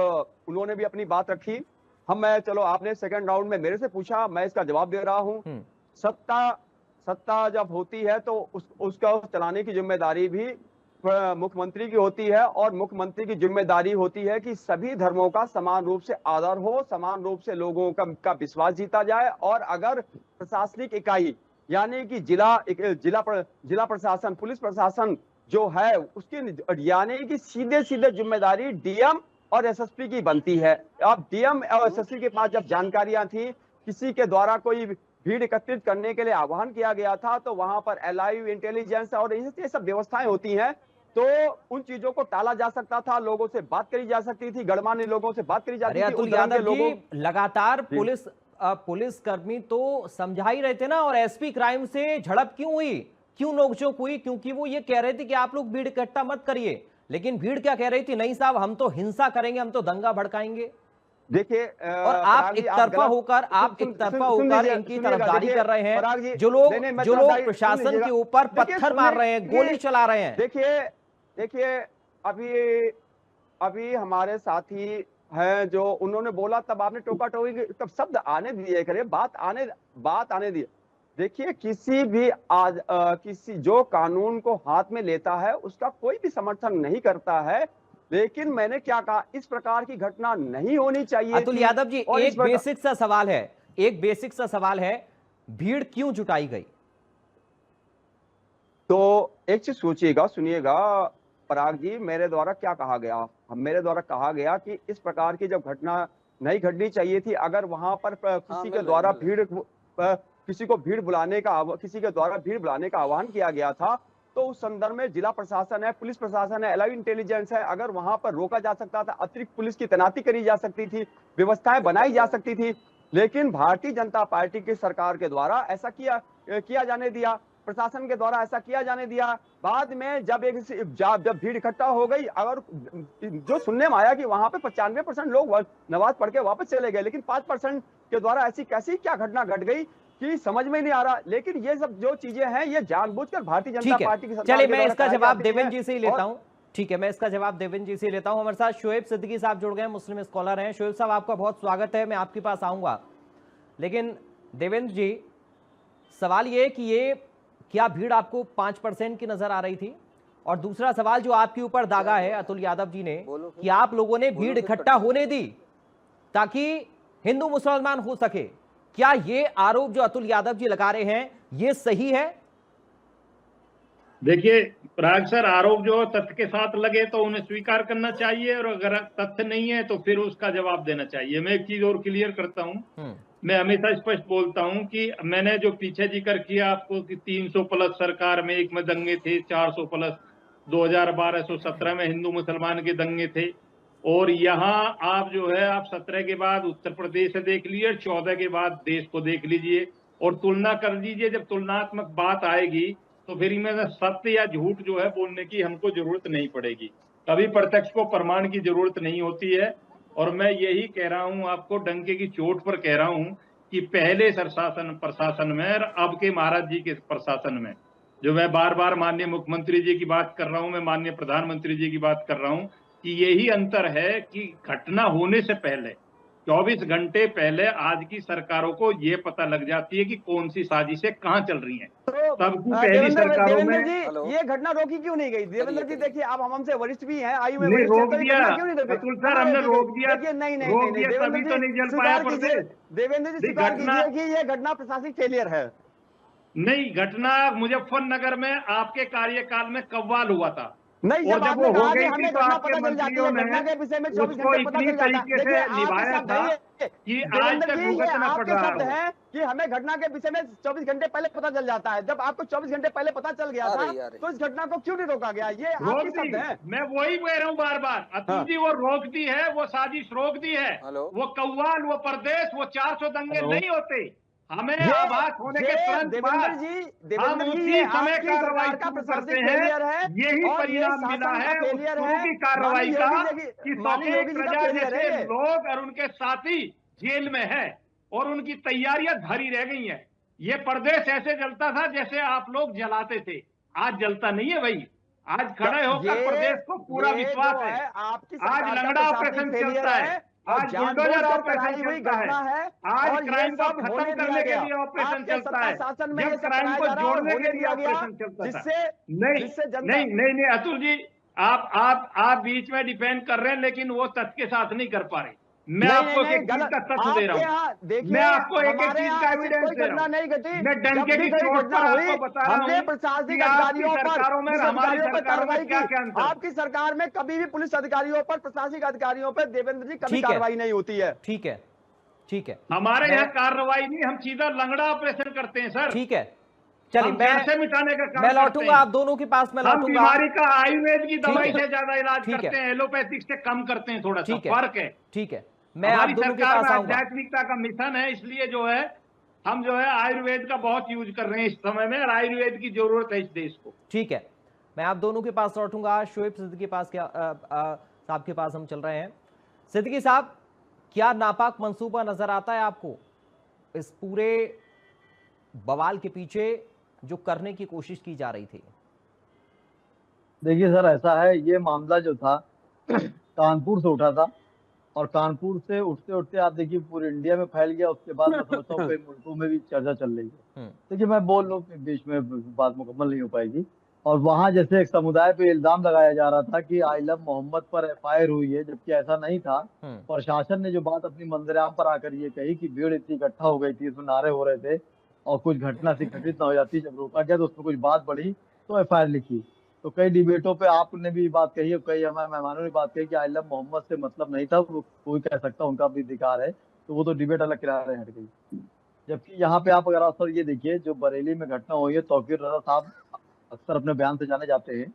उन्होंने भी अपनी बात रखी। चलो आपने सेकंड राउंड में मेरे से पूछा, मैं इसका जवाब दे रहा हूं। सत्ता जब होती है तो उसका चलाने की जिम्मेदारी भी मुख्यमंत्री की होती है, और मुख्यमंत्री की जिम्मेदारी होती है कि सभी धर्मों का समान रूप से आदर हो, समान रूप से लोगों का विश्वास जीता जाए। और अगर प्रशासनिक इकाई यानी कि जिला प्रशासन, पुलिस प्रशासन जो है उसकी यानी कि सीधे जिम्मेदारी डीएम और एसएसपी की बनती है। अब डीएम और एसएसपी के पास जब जानकारियां थी, किसी के द्वारा कोई भीड़ एकत्रित करने के लिए आह्वान किया गया था, तो वहां पर एलआईयू, इंटेलिजेंस और ये सब व्यवस्थाएं होती हैं, तो उन चीजों को टाला जा सकता था, लोगों से बात करी जा सकती थी, गणमान्य लोगों से बात करी जाती थी। अतुल यादव जी, लगातार पुलिसकर्मी तो समझा ही रहे थे ना, और एसपी क्राइम से झड़प क्यों हुई, क्यों नोकझोंक हुई? क्योंकि वो ये कह रहे थे कि आप लोग भीड़ इकट्ठा मत करिए, लेकिन भीड़ क्या कह रही थी? नहीं साहब, हम तो हिंसा करेंगे, हम तो दंगा भड़काएंगे। देखिए, और आप एक तरफा होकर इनकी तरफदारी कर रहे हैं, जो लोग प्रशासन के ऊपर पत्थर मार रहे हैं, गोली चला रहे हैं। देखिए अभी हमारे साथी हैं जो उन्होंने बोला, तब आपने टोका टोकी, तब शब्द आने दिए, करे बात आने दिए। देखिए, किसी जो कानून को हाथ में लेता है उसका कोई भी समर्थन नहीं करता है, लेकिन मैंने क्या कहा, इस प्रकार की घटना नहीं होनी चाहिए। अतुल यादव जी, एक बेसिक सा सवाल है, भीड़ क्यों जुटाई गई? तो एक चीज सुनिएगा पराग जी, मेरे द्वारा क्या कहा गया? मेरे द्वारा कहा गया कि इस प्रकार की जब घटना नहीं घटनी चाहिए थी, अगर वहां पर किसी के द्वारा भीड़ बुलाने का आह्वान किया गया था, तो उस संदर्भ में जिला प्रशासन है, पुलिस प्रशासन है, एलआईयू इंटेलिजेंस है, अगर वहां पर रोका जा सकता था, अतिरिक्त पुलिस की तैनाती करी जा सकती थी, व्यवस्थाएं बनाई जा सकती थी, लेकिन भारतीय जनता पार्टी की सरकार के द्वारा ऐसा किया जाने दिया, प्रशासन के द्वारा ऐसा किया जाने दिया। बाद में जब भीड़ इकट्ठा हो गई, अगर जो सुनने में आया कि वहां पे 95% लोग नमाज पढ़ के वापस चले गए, लेकिन 5% के द्वारा ऐसी कैसी क्या घटना घट गई कि समझ में नहीं आ रहा। लेकिन ये सब जो चीजें हैं, ये जानबूझकर भारतीय जनता पार्टी की सरकार। चलिए, मैं इसका जवाब देवेंद्र जी से ही लेता हूं। ठीक है, मैं इसका जवाब देवेंद्र जी से लेता हूं। हमारे साथ शोएब सिद्दीकी साहब जुड़ गए हैं, मुस्लिम स्कॉलर हैं। शोएब साहब, आपका बहुत स्वागत है, मैं आपके पास आऊंगा। लेकिन देवेंद्र जी, सवाल ये कि ये क्या भीड़ आपको 5% की नजर आ रही थी? और दूसरा सवाल जो आपके ऊपर दागा है अतुल यादव जी ने, कि आप लोगों ने भीड़ इकट्ठा होने दी ताकि हिंदू मुसलमान हो सके, क्या ये आरोप जो अतुल यादव जी लगा रहे हैं ये सही है? देखिए पराग सर, आरोप जो तथ्य के साथ लगे तो उन्हें स्वीकार करना चाहिए, और अगर तथ्य नहीं है तो फिर उसका जवाब देना चाहिए। मैं एक चीज और क्लियर करता हूं, मैं हमेशा स्पष्ट बोलता हूं कि मैंने जो पीछे जिक्र किया आपको कि 300 प्लस सरकार में एक में दंगे थे, 400 प्लस 2012-17 में हिंदू मुसलमान के दंगे थे, और यहाँ आप जो है आप 17 के बाद उत्तर प्रदेश से देख लीजिए, 14 के बाद देश को देख लीजिए और तुलना कर लीजिए। जब तुलनात्मक बात आएगी तो फिर इनमें सत्य या झूठ जो है बोलने की हमको जरूरत नहीं पड़ेगी, कभी प्रत्यक्ष को प्रमाण की जरूरत नहीं होती है। और मैं यही कह रहा हूं, आपको डंके की चोट पर कह रहा हूं कि पहले प्रशासन में और अब के महाराज जी के प्रशासन में, जो मैं बार बार माननीय मुख्यमंत्री जी की बात कर रहा हूं, मैं माननीय प्रधानमंत्री जी की बात कर रहा हूं, कि यही अंतर है कि घटना होने से पहले, 24 घंटे पहले आज की सरकारों को ये पता लग जाती है कि कौन सी साजिशें कहाँ चल रही हैं। तो तब की पहली सरकारों देवेंद्र में जी ये घटना रोकी क्यों नहीं गई? देवेंद्र जी देखिए, आप हमसे वरिष्ठ भी हैं, आयु में नहीं, वरिष्ठ हैं, रोक तो ये दिया घटना क्यों नहीं रोकी? अतुल सर, हमने रोक दिया। देखिए नहीं नहीं रोक नहीं दिया, देवेंद्र तभी जी तो नहीं जल पाया स्वीकार कीजिए, प्रदेश। देवेंद्र जी नहीं, स्वीकार घटना- कीजिए कि ये घटना प्रशासनिक फेलियर है। नहीं, घटना मुजफ्फरनगर में आपके कार्यकाल में कव्वाल हुआ था, नहीं, और जब जब आपने वो हो कहा कि गई थी हमें तो घटना आपके पता चल जाती है, मंत्रियों ने घटना के विषय में 24 उसको घंटे पता इतनी चल जाता है। तरीके देखिए, से आपके निभाया शब्द था है कि आज देवेंद्र तक जी, ये भुगतना पड़ आपके रहा शब्द है। हैं कि हमें घटना के विषय में 24 घंटे पहले पता चल जाता है। जब आपको 24 घंटे पहले पता चल गया था, अरे तो इस घटना को क्यों नहीं रोका गया? ये रोक आपके दी, शब्द हैं। मैं वही कह रहा हूँ बार बार, अतुल हाँ। जी, वो रोक दी है, वो साजिश रोक दी है। हेलो। वो कव्वाल, वो परदेश, वो 400 दंगे नहीं होते। हमें ये आभास होने के तुरंत देवेंद्र बाद जी, हम देवेंद्र जी, उसी ये समय आपकी कार्रवाई सरकार का शुरू करते प्रशासनिक हैं। फेलियर है, यही और ये परिणाम मिला शासन का है उस फेलियर शुरू है। की कार्रवाई का कि माननीय योगी सौतेक जी का प्रजा फेलियर है जैसे ये। लोग और उनके साथी जेल में है और उनकी तैयारियां धरी रह गई हैं। ये प्रदेश ऐसे जलता था जैसे आप लोग जलाते थे, आज जलता नहीं है भाई। आज खड़े होकर प्रदेश को पूरा विश्वास जो है। आपकी आज सरकार का लंगड़ा प्रशासनिक ऑपरेशन फेलियर चलता है, और आज जानबूझ बुलडोजर कर ऑपरेशन कराई हुई चलता है, घटना है, आज और ये क्राइम को सब खत्म होने करने दिया के गया। लिए ऑपरेशन आपके चलता सत्ता है, शासन में ये जब सब क्राइम कराया को जा रहा है और जोड़ने होने के लिए दिया गया, ऑपरेशन चलता था। जिससे नहीं जनता नहीं नहीं नहीं अतुल जी, आप बीच में डिफेंड कर रहे हैं, लेकिन वो तथ्य के साथ नहीं कर पा रहे। मैं आपको एक चीज का तथ्य दे रहा हूँ, देखिए, मैं आपको एक हमारे चीज यहाँ का ऐसी एविडेंस कोई दे रहा घटना हूँ। नहीं घटी। मैं जब डंके भी की कोई चोट घटना पर हुई, आपको बता रहा हमने हूँ प्रशासनिक कि आपकी अधिकारियों पर, सरकारों में और पुलिस हमारी अधिकारियों पर सरकारों में कार्रवाई क्या की। क्या अंतर है? आपकी सरकार में कभी भी पुलिस अधिकारियों पर, प्रशासनिक अधिकारियों पर देवेंद्र जी कभी ठीक है। कार्रवाई नहीं होती है। ठीक है, ठीक है, हमारे यहाँ कार्रवाई नहीं, हम सीधा लंगड़ा ऑपरेशन करते हैं सर। ठीक है। चलिए, हम जड़ से मिटाने का काम मैं करते लौटूंगा हैं। आप दोनों के पास, मैं हम लौटूंगा। बीमारी का आयुर्वेद की दवाई ठीक है। से ज्यादा इलाज ठीक है। करते हैं, एलोपैथिक से कम करते हैं, थोड़ा सा ठीक है, फर्क है। ठीक है, मैं आप हमारी दोनों के सरकार में पास आऊंगा। आध्यात्मिकता का मिशन है, इसलिए जो है हम जो है आयुर्वेद का बहुत यूज कर रहे हैं इस समय में, और आयुर्वेद की जरूरत है इस देश को। ठीक है, मैं आप दोनों के पास लौटूंगा। शोएब सिद्दीकी के पास साहब के पास हम चल रहे हैं। सिद्दीकी साहब, क्या नापाक मंसूबा नजर आता है आपको इस पूरे बवाल के पीछे जो करने की कोशिश की जा रही थी? देखिए सर, ऐसा है, ये मामला जो था कानपुर से उठा था, और कानपुर से उठते उठते आप देखिए पूरे इंडिया में फैल गया। उसके बाद मैं समझता हूँ कई मुल्कों में भी चर्चा चल रही है। देखिए, मैं बोल लूँ, बीच में बात मुकम्मल नहीं हो पाएगी। और वहाँ जैसे एक समुदाय पे इल्जाम लगाया जा रहा था कि आइलम मोहम्मद पर एफआईआर हुई है, जबकि ऐसा नहीं था। प्रशासन ने जो बात अपनी मंजरेआम पर आकर ये कही कि भीड़ इतनी इकट्ठा हो गई थी, इसमें नारे हो रहे थे और कुछ घटना संघटित न हो जाती, जब रोका गया तो उसमें कुछ बात बढ़ी तो एफआईआर लिखी। तो कई डिबेटों पे आपने भी बात कही और कई हमारे मेहमानों ने बात कही कि आइलम मोहम्मद से मतलब नहीं था, वो कोई कह सकता, उनका भी अधिकार है, तो वो तो डिबेट अलग किनारे हट गई। जबकि यहाँ पे आप अगर अक्सर ये देखिए, जो बरेली में घटना हुई है, तौकीर रजा साहब अक्सर अपने बयान से जाने जाते हैं,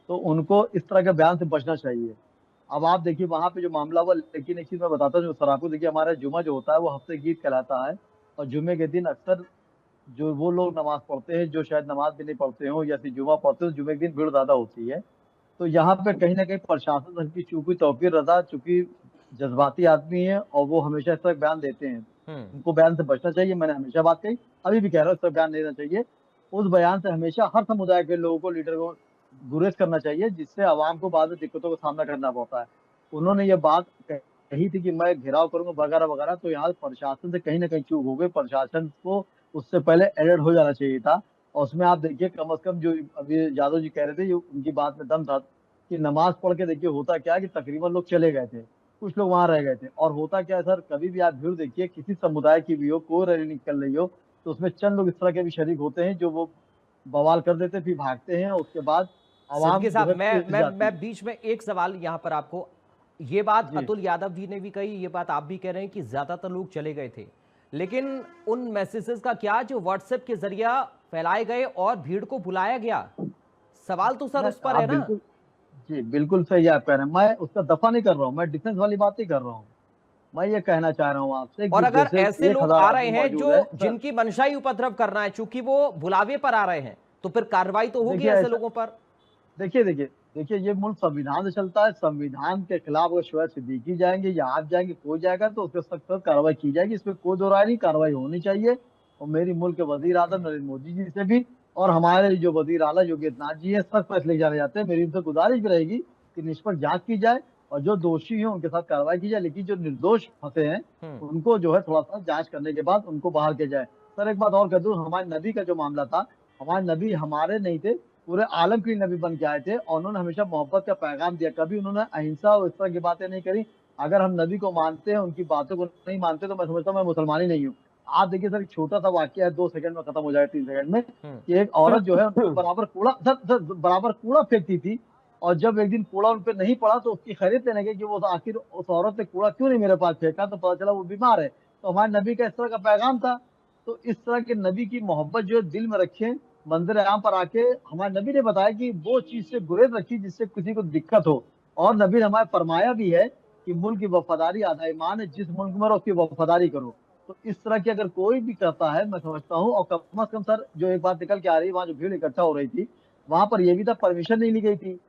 तो उनको इस तरह के बयान से बचना चाहिए। अब आप देखिए वहाँ पे जो मामला हुआ, लेकिन एक चीज मैं बताता हूँ, जो सराफू, देखिए हमारा जुमा जो होता है वो हफ्ते गीत कहलाता है, और जुमे के दिन अक्सर जो वो लोग नमाज पढ़ते हैं जो शायद नमाज भी नहीं पढ़ते हो या फिर जुमा पढ़ते हो, जुमे के दिन भीड़ ज्यादा होती है। तो यहाँ पे कहीं ना कहीं प्रशासन की चूंकि तौकीर रजा चूंकि जज्बाती आदमी है और वो हमेशा इस तरह बयान देते हैं, उनको बयान से बचना चाहिए। मैंने हमेशा बात कही, अभी भी कह रहा हूँ, इस तरह बयान देना चाहिए। उस बयान से हमेशा हर समुदाय के लोगों को, लीडर को गुरेज करना चाहिए, जिससे आवाम को बाद में दिक्कतों का सामना करना पड़ता है। उन्होंने ये बात कही थी कि मैं घेराव करूंगा वगैरह वगैरह, तो यहाँ प्रशासन से कहीं ना कहीं चूक हो गई। प्रशासन को उससे पहले अलर्ट हो जाना चाहिए था। और उसमें आप देखिए, कम से कम जो अभी यादव जी कह रहे थे, जो उनकी बात में दम था कि नमाज पढ़ के देखिए होता क्या है कि तकरीबन लोग चले गए थे, कुछ लोग वहां रह गए थे। और होता क्या है सर, कभी भी आप भीड़ देखिए, किसी समुदाय की भी हो, कोई रैली निकल रही हो, तो उसमें चंद लोग इस तरह के भी शरीक होते हैं जो वो बवाल कर देते, फिर भागते हैं, उसके बाद आवाम साहब, मैं बीच में एक सवाल यहाँ पर आपको, ये बात अतुल यादव जी ने भी कही, ये बात आप भी कह रहे हैं कि ज्यादातर लोग चले गए थे, लेकिन उन मैसेजेस का क्या जो व्हाट्सएप के जरिया फैलाए गए और भीड़ को बुलाया गया? सवाल तो सर उस पर है ना। जी बिल्कुल सही आप कह रहे हैं, मैं उसका दफा नहीं कर रहा हूँ, मैं डिफेंस वाली बात ही कर रहा हूँ। मैं ये कहना चाह रहा हूँ आपसे, और अगर ऐसे लोग आ रहे हैं जो जिनकी मंशाई उपद्रव करना है, चूंकि वो बुलावे पर आ रहे हैं, तो फिर कार्रवाई तो होगी ऐसे लोगों पर। देखिए ये मुल्क संविधान से चलता है। संविधान के खिलाफ अगर शोएब सिद्दीकी जाएंगे या आप जाएंगे, कोई जाएगा, तो उसके सख्त कार्रवाई की जाएगी, इसमें कोई दो राय नहीं, कार्रवाई होनी चाहिए। और मेरी मुल्क के वजीर आजम नरेंद्र मोदी जी से भी और हमारे जो वजीर आला योगी आदित्यनाथ जी है, सख्त फैसले जाने जाते हैं। मेरी उनसे गुजारिश भी रहेगी कि निष्पक्ष जांच की जाए और जो दोषी हैं उनके साथ कार्रवाई की जाए, लेकिन जो निर्दोष फंसे हैं उनको जो है थोड़ा सा जांच करने के बाद उनको बाहर किया जाए। सर एक बात और कह दूं, हमारे नबी का जो मामला था, हमारे नबी हमारे नहीं थे, पूरे आलम के लिए नबी बन के आए थे और उन्होंने हमेशा मोहब्बत का पैगाम दिया, कभी उन्होंने अहिंसा और इस तरह की बातें नहीं करी। अगर हम नबी को मानते हैं, उनकी बातों को नहीं मानते, तो मैं समझता हूँ मैं मुसलमान ही नहीं हूँ। आप देखिए सर, एक छोटा सा वाक्य है, 2 सेकंड में खत्म हो जाए, 3 सेकंड में, कि एक औरत जो है बराबर कूड़ा बराबर कूड़ा फेंकती थी, और जब एक दिन कूड़ा उन पे नहीं पड़ा तो उसकी खैरियत लेने गए कि वो आखिर उस औरत ने कूड़ा क्यों नहीं मेरे पास फेंका, तो पता चला वो बीमार है। तो हमारे नबी का इस तरह का पैगाम था। तो इस तरह के नबी की मोहब्बत जो है दिल में रखें। मंदिर आम पर आके हमारे नबी ने बताया कि वो चीज से गुरेज रखी जिससे किसी को दिक्कत हो, और नबी ने हमारे फरमाया भी है कि मुल्क की वफादारी आधा ईमान है, जिस मुल्क में रहो उसकी वफादारी करो। तो इस तरह की अगर कोई भी करता है, मैं समझता हूँ, और कम से कम सर जो एक बात निकल के आ रही है, वहाँ जो भीड़ इकट्ठा हो रही थी वहां पर यह भी था परमिशन नहीं ली गई थी।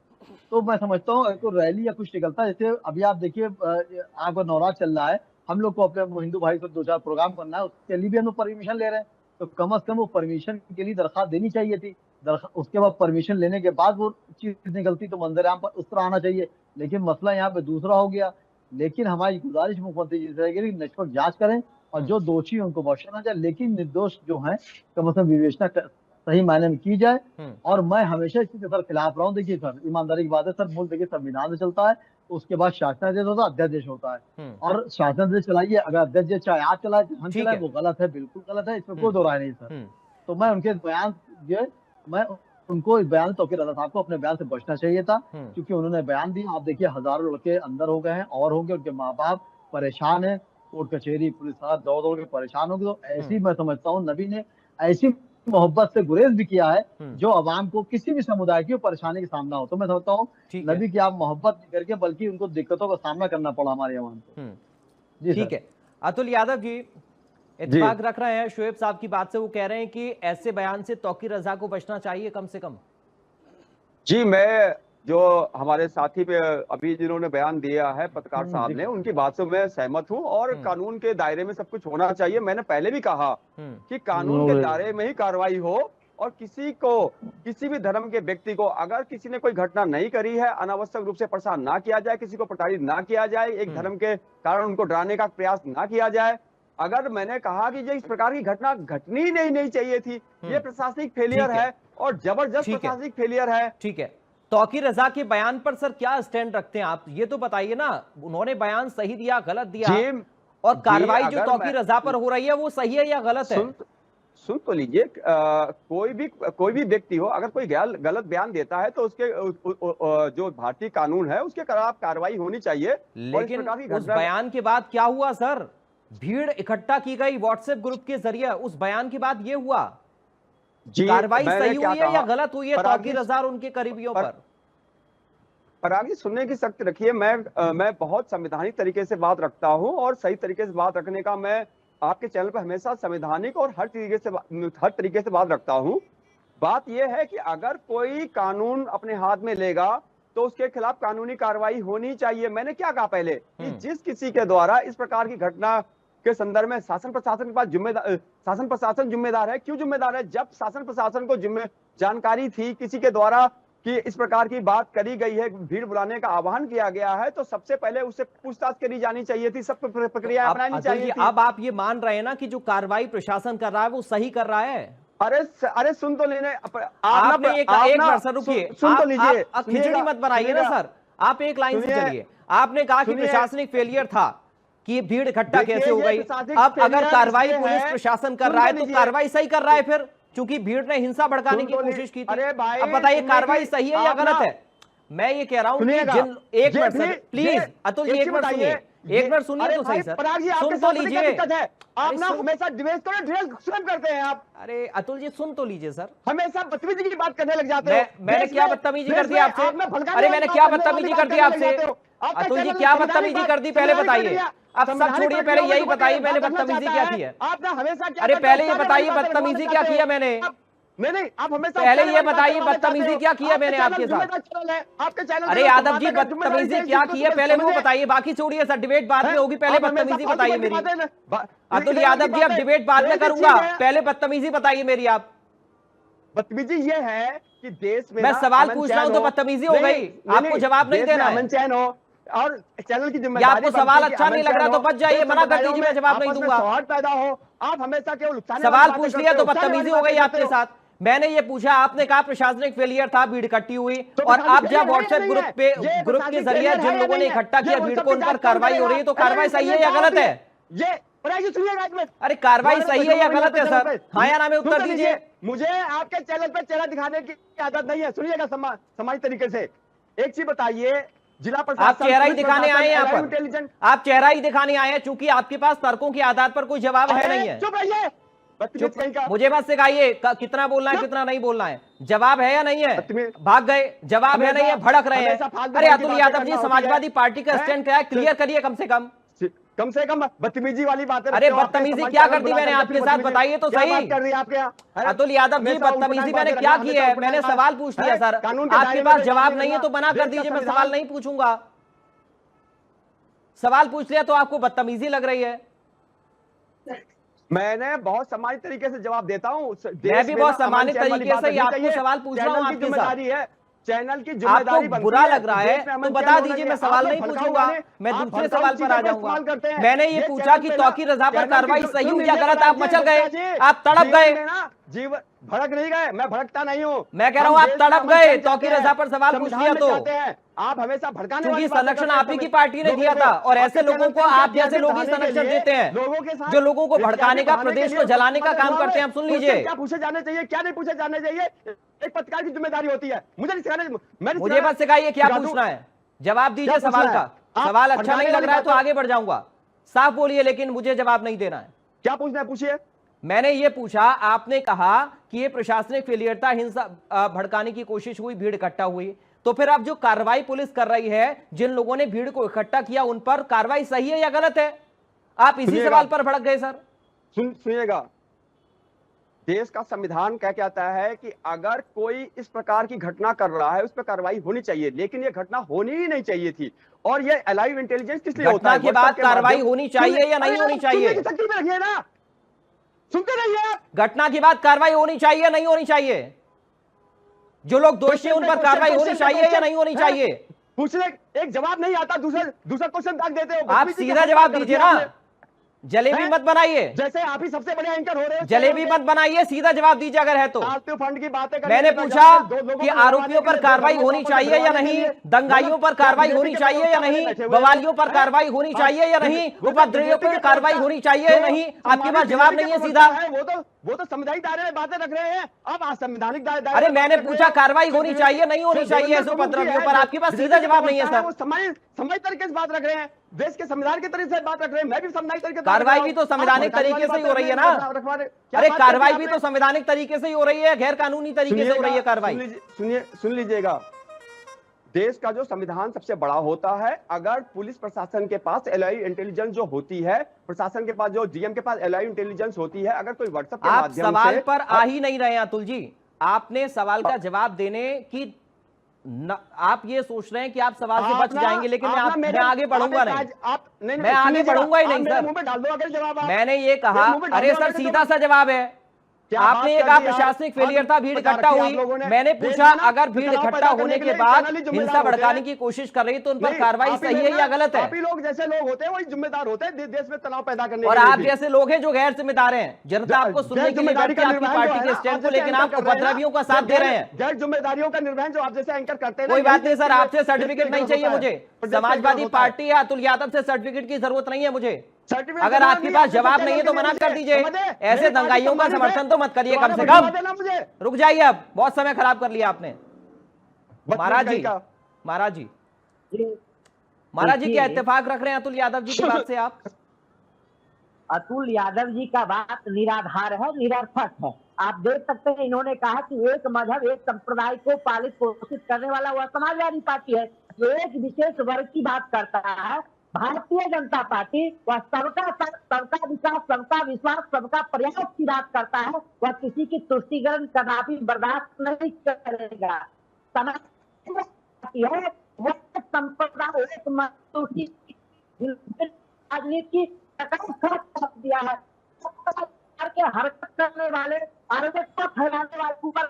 तो मैं समझता हूँ तो रैली या कुछ निकलता है, जैसे अभी आप देखिए आपका नवरात्र चल रहा है, हम लोग को अपने हिंदू भाई से 2-4 प्रोग्राम करना है, उसके लिए भी हम लोग परमिशन ले रहे हैं, तो कम से कम वो परमिशन के लिए दरखास्त देनी चाहिए थी। उसके बाद परमिशन लेने के बाद वो चीज निकलती तो मंदिर आम पर उस तरह आना चाहिए। लेकिन मसला यहाँ पे दूसरा हो गया। लेकिन हमारी गुजारिश मुख्यमंत्री जी से रहेगी निष्पक्ष जांच करें और जो दोषी हैं उनको बख्शा ना जाए, लेकिन निर्दोष जो हैं कम से कम विवेचना सही मायने में की जाए। और मैं हमेशा इसके सर खिलाफ रहा हूँ। देखिए सर, ईमानदारी की बात है सर, मुल्क देखिए संविधान से चलता है, उसके बाद शासनादेश होता है, अध्यादेश होता है, और शासनादेश चलाइए, अगर अध्यादेश चाहे आज चलाए चाहे हम चलाए, वो गलत है, बिल्कुल गलत है, इसमें कोई दो राय नहीं सर। तो मैं उनके बयान जो मैं उनको इस बयान तौकीर रजा साहब को अपने बयान से बचना चाहिए था, क्योंकि उन्होंने बयान दिया। आप देखिए हजारों लड़के अंदर हो गए हैं और होंगे, उनके माँ बाप परेशान है, कोर्ट कचहरी पुलिस दौड़ दौड़ के परेशान होंगे। तो ऐसी मैं समझता हूँ नबी ने ऐसी मोहब्बत से गुरेज भी किया है जो अवाम को किसी भी समुदाय की परेशानी का सामना हो। तो मैं समझता हूँ नबी की आप मोहब्बत नहीं करके बल्कि उनको दिक्कतों का सामना करना पड़ा हमारे अवाम को। जी ठीक है। अतुल यादव जी इत्तेफाक रख रहे हैं शोएब साहब की बात से, वो कह रहे हैं कि ऐसे बयान से तौकीर रजा को बचना चाहिए कम से कम। जी, मैं जो हमारे साथी पे अभी जिन्होंने बयान दिया है पत्रकार साहब ने, उनकी बात से मैं सहमत हूं, और कानून के दायरे में सब कुछ होना चाहिए। मैंने पहले भी कहा कि कानून के दायरे में ही कार्रवाई हो, और किसी भी धर्म के व्यक्ति को अगर किसी ने कोई घटना नहीं करी है, अनावश्यक रूप से परेशान ना किया जाए, किसी को प्रताड़ित ना किया जाए, एक धर्म के कारण उनको डराने का प्रयास ना किया जाए। अगर मैंने कहा कि इस प्रकार की घटना घटनी नहीं चाहिए थी, ये प्रशासनिक फेलियर है और जबरदस्त प्रशासनिक फेलियर है। ठीक है, तौकीर रजा के बयान पर सर क्या स्टैंड रखते हैं आप, ये तो बताइए ना। उन्होंने बयान सही दिया, गलत दिया, और कार्रवाई जो तौकीर रजा पर हो रही है वो सही है या गलत है? सुन तो लीजिए, कोई भी व्यक्ति हो, अगर कोई गलत बयान देता है तो उसके जो भारतीय कानून है उसके खिलाफ कार्रवाई होनी चाहिए। लेकिन उस बयान के बाद क्या हुआ सर? भीड़ इकट्ठा की गई व्हाट्सएप ग्रुप के जरिए, उस बयान के बाद ये हुआ। कार्रवाई सही हुई है या गलत हुई है तौकीर रजा और उनके करीबियों पर? परागी, सुनने की शक्ति रखिए। मैं बहुत संवैधानिक तरीके से बात रखता हूं, और सही तरीके से बात रखने का मैं आपके चैनल पर हमेशा संवैधानिक और हर तरीके से बात रखता हूं। बात यह है कि अगर कोई कानून अपने हाथ में लेगा तो उसके खिलाफ कानूनी कार्रवाई होनी चाहिए। मैंने क्या कहा पहले कि जिस किसी के द्वारा इस प्रकार की घटना के संदर्भ में शासन प्रशासन के पास शासन प्रशासन जिम्मेदार है। क्यों जिम्मेदार है? जब शासन प्रशासन को जानकारी थी किसी के द्वारा कि इस प्रकार की बात करी गई है, भीड़ बुलाने का आह्वान किया गया है, तो सबसे पहले उससे पूछताछ करी जानी चाहिए थी, सब प्रक्रिया अपनानी चाहिए थी। अब आप ये मान रहे हैं ना कि जो कार्रवाई प्रशासन कर रहा है वो सही कर रहा है? अरे सुन तो लेने, आपने एक बार सर रुकिए, सुन तो लीजिए, खिचड़ी मत बनाइए ना सर, आप एक लाइन से चलिए। आपने कहा कि प्रशासनिक फेलियर था कि भीड़ इकट्ठा कैसे हो गई। अब अगर कार्रवाई पुलिस प्रशासन कर रहा है तो कार्रवाई सही कर रहा है फिर, क्योंकि भीड़ ने हिंसा भड़काने की कोशिश की थी। अब बताइए कार्रवाई सही है या गलत है? मैं ये कह रहा हूं कि एक minute sir please, Atul ji एक मिनट सुनिए, एक मिनट सुनिए तो सही सर, सुन तो लीजिए। आप ना हमेशा डिबेट स्वयं करते हैं आप। अरे अतुल जी सुन तो लीजिए सर, हमेशा बदतमीजी की बात करने लग जाते हैं। मैंने क्या बदतमीजी कर दी आपसे? अरे मैंने क्या बदतमीजी कर दी आपसे? अतुल जी क्या बदतमीजी कर दी पहले बताइए। अब सब छोड़िए, पहले यही बताइए मैंने बदतमीजी क्या की है। अरे पहले ये बताइए बदतमीजी क्या किया मैंने, आप हमेशा पहले ये बताइए बदतमीजी क्या किया मैंने आपके साथ। आपके चैनल, अरे यादव जी बदतमीजी क्या की है पहले वो बताइए, बाकी छोड़िए सर, डिबेट बाद में होगी, पहले बदतमीजी बताइए मेरी। अतुल यादव जी अब डिबेट बाद में करूंगा, पहले बदतमीजी बताइए मेरी आप। बदतमीजी ये है कि देश में मैं सवाल पूछ रहा हूं तो बदतमीजी हो गई, आपको जवाब नहीं देना है। अमन चैन हो, और चैनल की या जिम्मेदारी आपको बनती सवाल है कि अच्छा नहीं अमन लग रहा तो चैनल बच जाइए, हो, मना कर समुदायों दीजिए, मैं में जवाब नहीं आपस में दूंगा। सौहार्द पैदा हो। आप हमेशा केवल उकसाने सवाल वाली पूछ बातें लिया करते तो हो, उकसाने बदतमीजी वाली हो गई बातें आपके करते हो। साथ। मैंने ये पूछा, आपने कहा प्रशासनिक फेलियर था, भीड़ इकट्ठी हुई, तो और प्रशासनिक अब जब फेलियर है या व्हाट्सएप नहीं ग्रुप है? पे ये ग्रुप के प्रशासनिक जरिए फेलियर जिन है या लोगों ने नहीं है? इकट्ठा किया ये भीड़ सब को, की उन पर जांच कौन कार्रवाई हो रही है, तो करेगा? कार्रवाई सही है या क्या गलत होती है? ये पढ़ाई सुनिएगा एक मिनट। अरे कार्रवाई हमारे सही है या गलत है सर? हाँ या ना में उत्तर सुनते दीजिए। मुझे आपके चैनल पे चेहरा दिखाने की आदत नहीं है। सुनिएगा समाज तरीके से। एक चीज बताइए, जिला प्रशासन, आप चेहरा ही पुलिस दिखाने प्रशासन, आए हैं यहाँ एलआई पर, इंटेलिजेंस। आप चेहरा ही दिखाने आए हैं, चूंकि आपके पास तर्कों के आधार पर कोई जवाब है नहीं है। चुप रहिए, बदतमीज चुप, कहीं का। मुझे बस सिखाइए कितना बोलना है, कितना नहीं बोलना है। जवाब है या नहीं है? बदतमीज। भाग गए, जवाब है नहीं है, भड़क रहे हमेशा हैं। फालतू अरे की अतुल बातें यादव करना जी, होती है। समाजवादी पार्टी का हैं? स्टैंड क्या है, क्लियर करिए कम से कम। बदतमीजी वाली बातें अरे रखते हो। आपने बदतमीजी समाज क्या चैनल कर दी बुला मैंने करके आपके फिर साथ, बदतमीजी- बताइए तो क्या सही। बात कर रही है आपके यहाँ? अतुल यादव जी, हमेशा बदतमीजी उल्टा-पुल्टा मैंने बातें क्या रखना, की है? हमेशा मैंने उल्टा-पुल्टा सवाल पूछ लिया है? सर, कानून के आपके दायरे पास में जवाब रहना, नहीं है तो मना कर देश का दीजिए, मैं संविधान- सवाल नहीं पूछूंगा। सवाल पूछ लिया तो आपको बदतमीजी लग रही है। मैंने बहुत सम्मानित तरीके से जवाब देता हूँ। मैं भी बहुत सम्मानित तरीके से ही आपको सवाल पूछ रहा हूँ। आपके साथ जिम्मेदारी है, चैनल की जिम्मेदारी आपको बनती बुरा है। लग रहा है देश में अमन तो बता चैन दीजिए, होना मैं चाहिए। सवाल आप नहीं लोग पूछूंगा, भड़काऊ मैं वाले, दूसरे आप सवाल पर आ भड़काऊ जाऊंगा। चीजों का इस्तेमाल करते हैं। मैंने ये पूछा कि चैनल पे तौकीर रजा पर चैनल की कार्रवाई जो- सही सुन हुई या लीजिए गलत, आप राजीव मचल गए, गुप्ता जी, आप तड़प जीवन गए। में ना जीवन भड़क नहीं गए, मैं भड़कता नहीं हूँ। मैं कह रहा हूं हम आप देश का तड़प अमन गए, चैन चाहते तौकीर हैं, रजा पर सवाल पूछ संविधान लिया में तो। चाहते हैं। आप हमेशा भड़काने क्योंकि वाली बातें संरक्षण करते हैं आप ही की समय- पार्टी ने लोगों दिया को। था, और ऐसे आपके लोगों चैनल को, पे आप क्या जैसे लोग ही दिखाने के संरक्षण लिए, देते हैं, लोगों के साथ जो लोगों को क्या भड़काने का, दिखाने के प्रदेश लिए को जलाने का काम उसमें करते हैं। हम सुन उससे लीजिए, क्या पूछे जाने चाहिए, क्या नहीं पूछे जाने चाहिए, एक पत्रकार की जिम्मेदारी होती है। मुझे नहीं सिखाने, मैं नहीं मुझे सिखाना- बस सिखाइए क्या सिखा दूं। पूछना है, जवाब दीजिए क्या सवाल पूछना का। है? आप सवाल अच्छा भड़काने नहीं लग वाली रहा है तो बातें- आगे बढ़ जाऊंगा। साफ बोलिए, लेकिन मुझे जवाब नहीं देना है। क्या पूछना है पूछिए। मैंने ये पूछा, आपने कहा कि ये प्रशासनिक फेलियर था, हिंसा भड़काने की कोशिश हुई, भीड़ इकट्ठा हुई, तो फिर अब जो कार्रवाई पुलिस कर रही है, जिन लोगों ने भीड़ को इकट्ठा किया, उन पर कार्रवाई सही है या गलत है? आप इसी सुनिएगा। सवाल पर भड़क गए सर। सुनिएगा, देश का संविधान क्या कहता है कि अगर कोई इस प्रकार की घटना कर रहा है, उस पर कार्रवाई होनी चाहिए, लेकिन ये घटना होनी ही नहीं चाहिए थी। और ये अलाइव इंटेलिजेंस किस लिए होता घटना है? के बाद WhatsApp कार्रवाई माध्यम- होनी चाहिए या नहीं अरे होनी आप चाहिए? सुनने की शक्ति में रखिए ना, सुनते रहिए आप। घटना के बाद कार्रवाई होनी चाहिए या नहीं होनी चाहिए? जो लोग दोषी हैं उन पर कार्रवाई होनी चाहिए या नहीं होनी चाहिए? पूछने एक जवाब नहीं आता, दूसरा क्वेश्चन दाग देते हो। आप सीधा जवाब दीजिए ना, जलेबी मत बनाइए, जैसे आप ही सबसे बड़े एंकर हो रहे हो। जलेबी मत बनाइए, सीधा जवाब दीजिए अगर है तो। फालतू फंड की बातें करने मैंने के बजाय पूछा दो लोगों कि को आरोपियों पर लड़वाने के लिए, कार्रवाई दो होनी लोगों को चाहिए या लड़वाने के नहीं, लिए, दंगाइयों पर कार्रवाई होनी चाहिए या नहीं, बवालियों पर कार्रवाई होनी चाहिए या नहीं, उपद्रवियों पर कार्रवाई होनी चाहिए या नहीं? आपके पास जवाब नहीं है सीधा। वो तो संवैधानिक दायरे में बातें रख रहे हैं, अब असंवैधानिक दायरे। अरे मैंने पूछा कार्रवाई होनी चाहिए नहीं होनी चाहिए ऐसे उपद्रवियों पर, आपके पास सीधा जवाब नहीं है सर। संवैधानिक तरीके से बात रख रहे हैं, देश के संविधान के तरीके से बात रख रहे हैं। मैं भी संवैधानिक तरीके से कार्रवाई भी तो संवैधानिक तरीके से ही हो रही है ना। अरे कार्रवाई भी तो संवैधानिक तरीके से ही हो रही है, गैर कानूनी तरीके से हो रही है कार्रवाई। सुन लीजिएगा, देश का जो संविधान सबसे बड़ा होता है, अगर पुलिस प्रशासन के पास एलआई इंटेलिजेंस जो होती है, प्रशासन के पास जो डीएम के पास एलआई इंटेलिजेंस होती है, अगर कोई व्हाट्सएप के आप माध्यम सवाल से पर आ ही नहीं रहे अतुल जी, आपने सवाल का जवाब देने की आप ये सोच रहे हैं कि आप सवाल से बच जाएंगे, लेकिन मैं आगे बढ़ूंगा नहीं, मैं आगे बढ़ूंगा ही नहीं सर। मुंह में डाल दो अगर जवाब आप। मैंने ये कहा, अरे सर सीधा सा जवाब है, आपने ये कहा प्रशासनिक फेलियर था, भीड़ इकट्ठा हुई, मैंने पूछा अगर भीड़ इकट्ठा होने के बाद हिंसा भड़काने की कोशिश कर रही तो उन पर कार्रवाई सही है या गलत है? आप ही लोग जैसे लोग होते हैं वही जिम्मेदार होते हैं देश में तनाव पैदा करने और के लिए आप भी। जैसे लोग हैं जो गैर जिम्मेदार हैं, जनता आपको सुनने के लिए बैठी है आपकी पार्टी के स्टैंड को, लेकिन आप उपद्रवियों का साथ दे रहे हैं। गैर जिम्मेदारियों का निर्वहन जो आप जैसे एंकर करते हैं। कोई बात नहीं सर, आपसे सर्टिफिकेट नहीं चाहिए मुझे, समाजवादी पार्टी है, अतुल यादव से सर्टिफिकेट की जरूरत नहीं है मुझे। अगर आपके पास जवाब नहीं है तो मना कर दीजिए, ऐसे दंगाइयों का समर्थन तो मत करिए कम से कम। रुक जाइए, अब बहुत समय खराब कर लिया आपने। महाराज जी क्या इत्तेफाक रख रहे हैं अतुल यादव जी की बात से आप? अतुल यादव जी का बात निराधार है, निरर्थक है। आप देख सकते हैं, इन्होंने कहा कि एक मजहब एक संप्रदाय को पालित पोषित करने वाला वह समाजवादी पार्टी है, जो एक विशेष वर्ग की बात करता है। भारतीय जनता पार्टी वह सबका विकास, सबका विश्वास, सबका प्रयास की बात करता है। वह किसी की तुष्टिकरण कदापि बर्दाश्त नहीं करेगा। वह संप्रदाय राजनीति दिया है के हरकत करने वाले, अराजकता फैलाने वाले ऊपर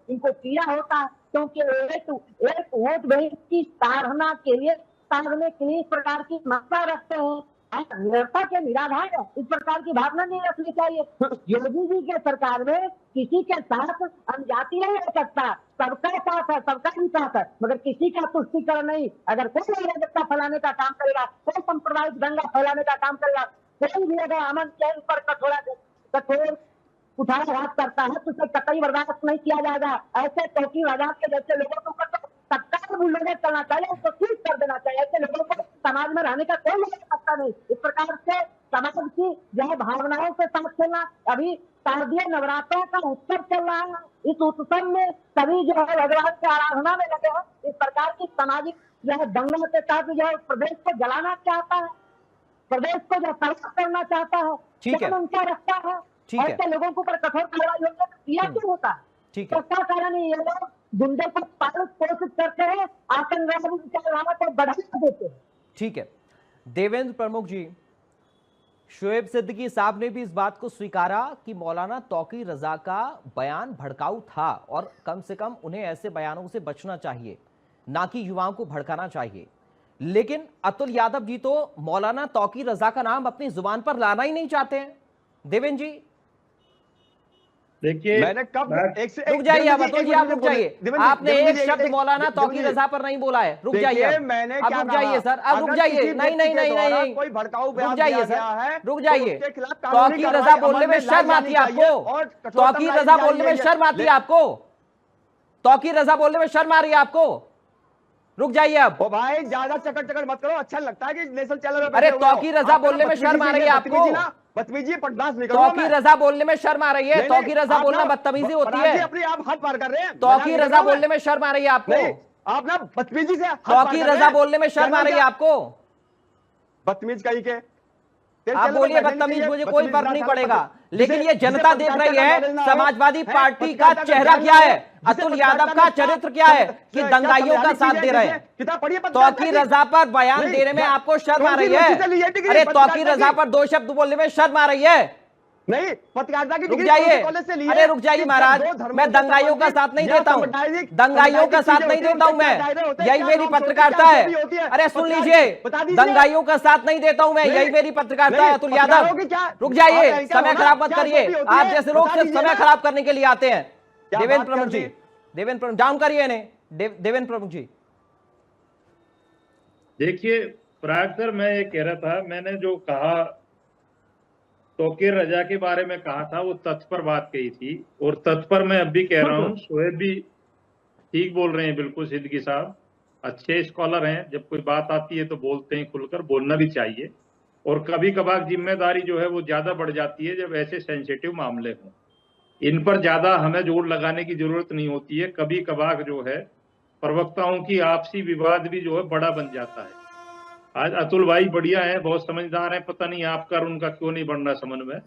इनको पीड़ा होता है। क्योंकि एक वोट बैंक की सराहना के लिए इस प्रकार की मात्रा रखते हैं। निरंतर के निराधार है, इस प्रकार की भावना नहीं रखनी चाहिए। योगी जी के सरकार में किसी के साथ अनजाति नहीं हो सकता, सबका साथ है, सबका ही साथ है, मगर किसी का तुष्टिकरण नहीं। अगर कोई अराजकता फैलाने का काम करेगा, कोई सांप्रदायिक दंगा फैलाने का काम करेगा, कोई भी अगर अमन चैन पर कठोर कुठाराघात करता है तो उसे कतई बर्दाश्त नहीं किया जाएगा। ऐसे तौकीर आजाद के जैसे लोगों के ऊपर तो तत्काल बुलडोजर चलना चाहिए, उसको ठीक कर देना चाहिए। ऐसे लोगों को समाज में रहने का कोई सकता नहीं। इस प्रकार से समाज की यह भावनाओं के साथ चलना, अभी शारदीय नवरात्रों का उत्सव चल रहा है, इस उत्सव में सभी जो है भगवान की आराधना में लगे हैं। इस प्रकार की सामाजिक यह दंगों के साथ जो है प्रदेश को जलाना चाहता है, प्रदेश को जो तबाह करना चाहता है, ठीक है, उनका रखता है। ठीक है, ऐसे लोगों के ऊपर कठोर कार्रवाई होगी तो किया क्यों होता है? ठीक है, तो क्या कारण है? ये लोग गुंडे को पालन पोषित करते हैं, आतंकवादी को बढ़ावा देते हैं। ठीक है। देवेंद्र प्रमुख जी, शोएब सिद्दीकी साहब ने भी इस बात को स्वीकारा कि मौलाना तौकीर रजा का बयान भड़काऊ था और कम से कम उन्हें ऐसे बयानों से बचना चाहिए, ना कि युवाओं को भड़काना चाहिए। लेकिन अतुल यादव जी तो मौलाना तौकीर रजा का नाम अपनी जुबान पर लाना ही नहीं चाहते हैं। देवेंद्र जी देखिए, मैंने कब रुक जाइए, आप अतुल जी आप रुक जाइए। आपने एक शब्द मौलाना तौकीर रजा पर नहीं बोला है, रुक जाइए। मैंने अब रुक जाइए सर, अब रुक जाइए। नहीं नहीं नहीं नहीं, कोई भड़काऊ रुक जाइए सर, रुक जाइए। तौकीर तौकीर रजा बोलने में शर्म आती है आपको? तौकीर रजा बोलने में शर्म आती है आपको? तौकीर रजा बोलने में शर्म आ रही है आपको? रुक जाइए अब। ओ भाई ज्यादा चकड़ मत करो, अच्छा लगता है कि नेशनल चैनल पे। अरे तौकीर रजा बोलने में शर्म आ रही है आपको? बदतमीजी बर्दाश्त नहीं करो। तौकीर रजा बोलने में शर्म आ रही है? तौकीर रजा बोलना बदतमीजी होती है? अपनी आप हद पार कर रहे हैं। तौकीर रजा बोलने में शर्म आ रही है आपको? आप ना बदतमीजी से तौकीर रजा बोलने में शर्म आ रही है आपको? बदतमीज कहीं के आप बोलिए बदतमीज, मुझे कोई फर्क नहीं पड़ेगा, लेकिन ये जनता देख रही है समाजवादी पार्टी का चेहरा क्या है, अतुल यादव का चरित्र क्या है कि दंगाइयों का साथ दे रहे हैं। तौकीर रजा पर बयान देने में आपको शर्म आ रही है? अरे तौकीर रजा पर दो शब्द बोलने में शर्म आ रही है? नहीं, पत्रकारिता की रुक जाइए, अरे रुक जाइए महाराज, मैं दंगाइयों का साथ नहीं देता हूँ, दंगाइयों का साथ नहीं देता हूँ मैं, यही मेरी पत्रकारिता है। अरे सुन लीजिए, दंगाइयों का साथ नहीं देता हूँ मैं, यही मेरी पत्रकारिता है। अतुल यादव रुक जाइए, समय खराब मत करिए, आप जैसे लोग सिर्फ समय खराब करने के लिए आते हैं। देवेंद्र प्रमुख जी, देवेंद्र प्रमुख डाउन करिए इन्हें। देवेंद्र प्रमुख जी देखिए, पराग सर, मैं ये कह रहा था, मैंने जो कहा तौकीर रजा के बारे में कहा था वो तथ्य पर बात कही थी, और तथ्य पर मैं अब भी कह रहा हूँ। शोएब भी ठीक बोल रहे हैं, बिल्कुल सिद्दीकी साहब अच्छे स्कॉलर हैं, जब कोई बात आती है तो बोलते हैं, खुलकर बोलना भी चाहिए। और कभी कभार जिम्मेदारी जो है वो ज्यादा बढ़ जाती है जब ऐसे सेंसिटिव मामले हों। इन पर ज्यादा हमें जोर लगाने की जरूरत नहीं होती है। कभी कभार जो है प्रवक्ताओं की आपसी विवाद भी जो है बड़ा बन जाता है। आज अतुल भाई बढ़िया है, बहुत समझदार है, पता नहीं आपका और उनका क्यों नहीं बन रहा समन्वय,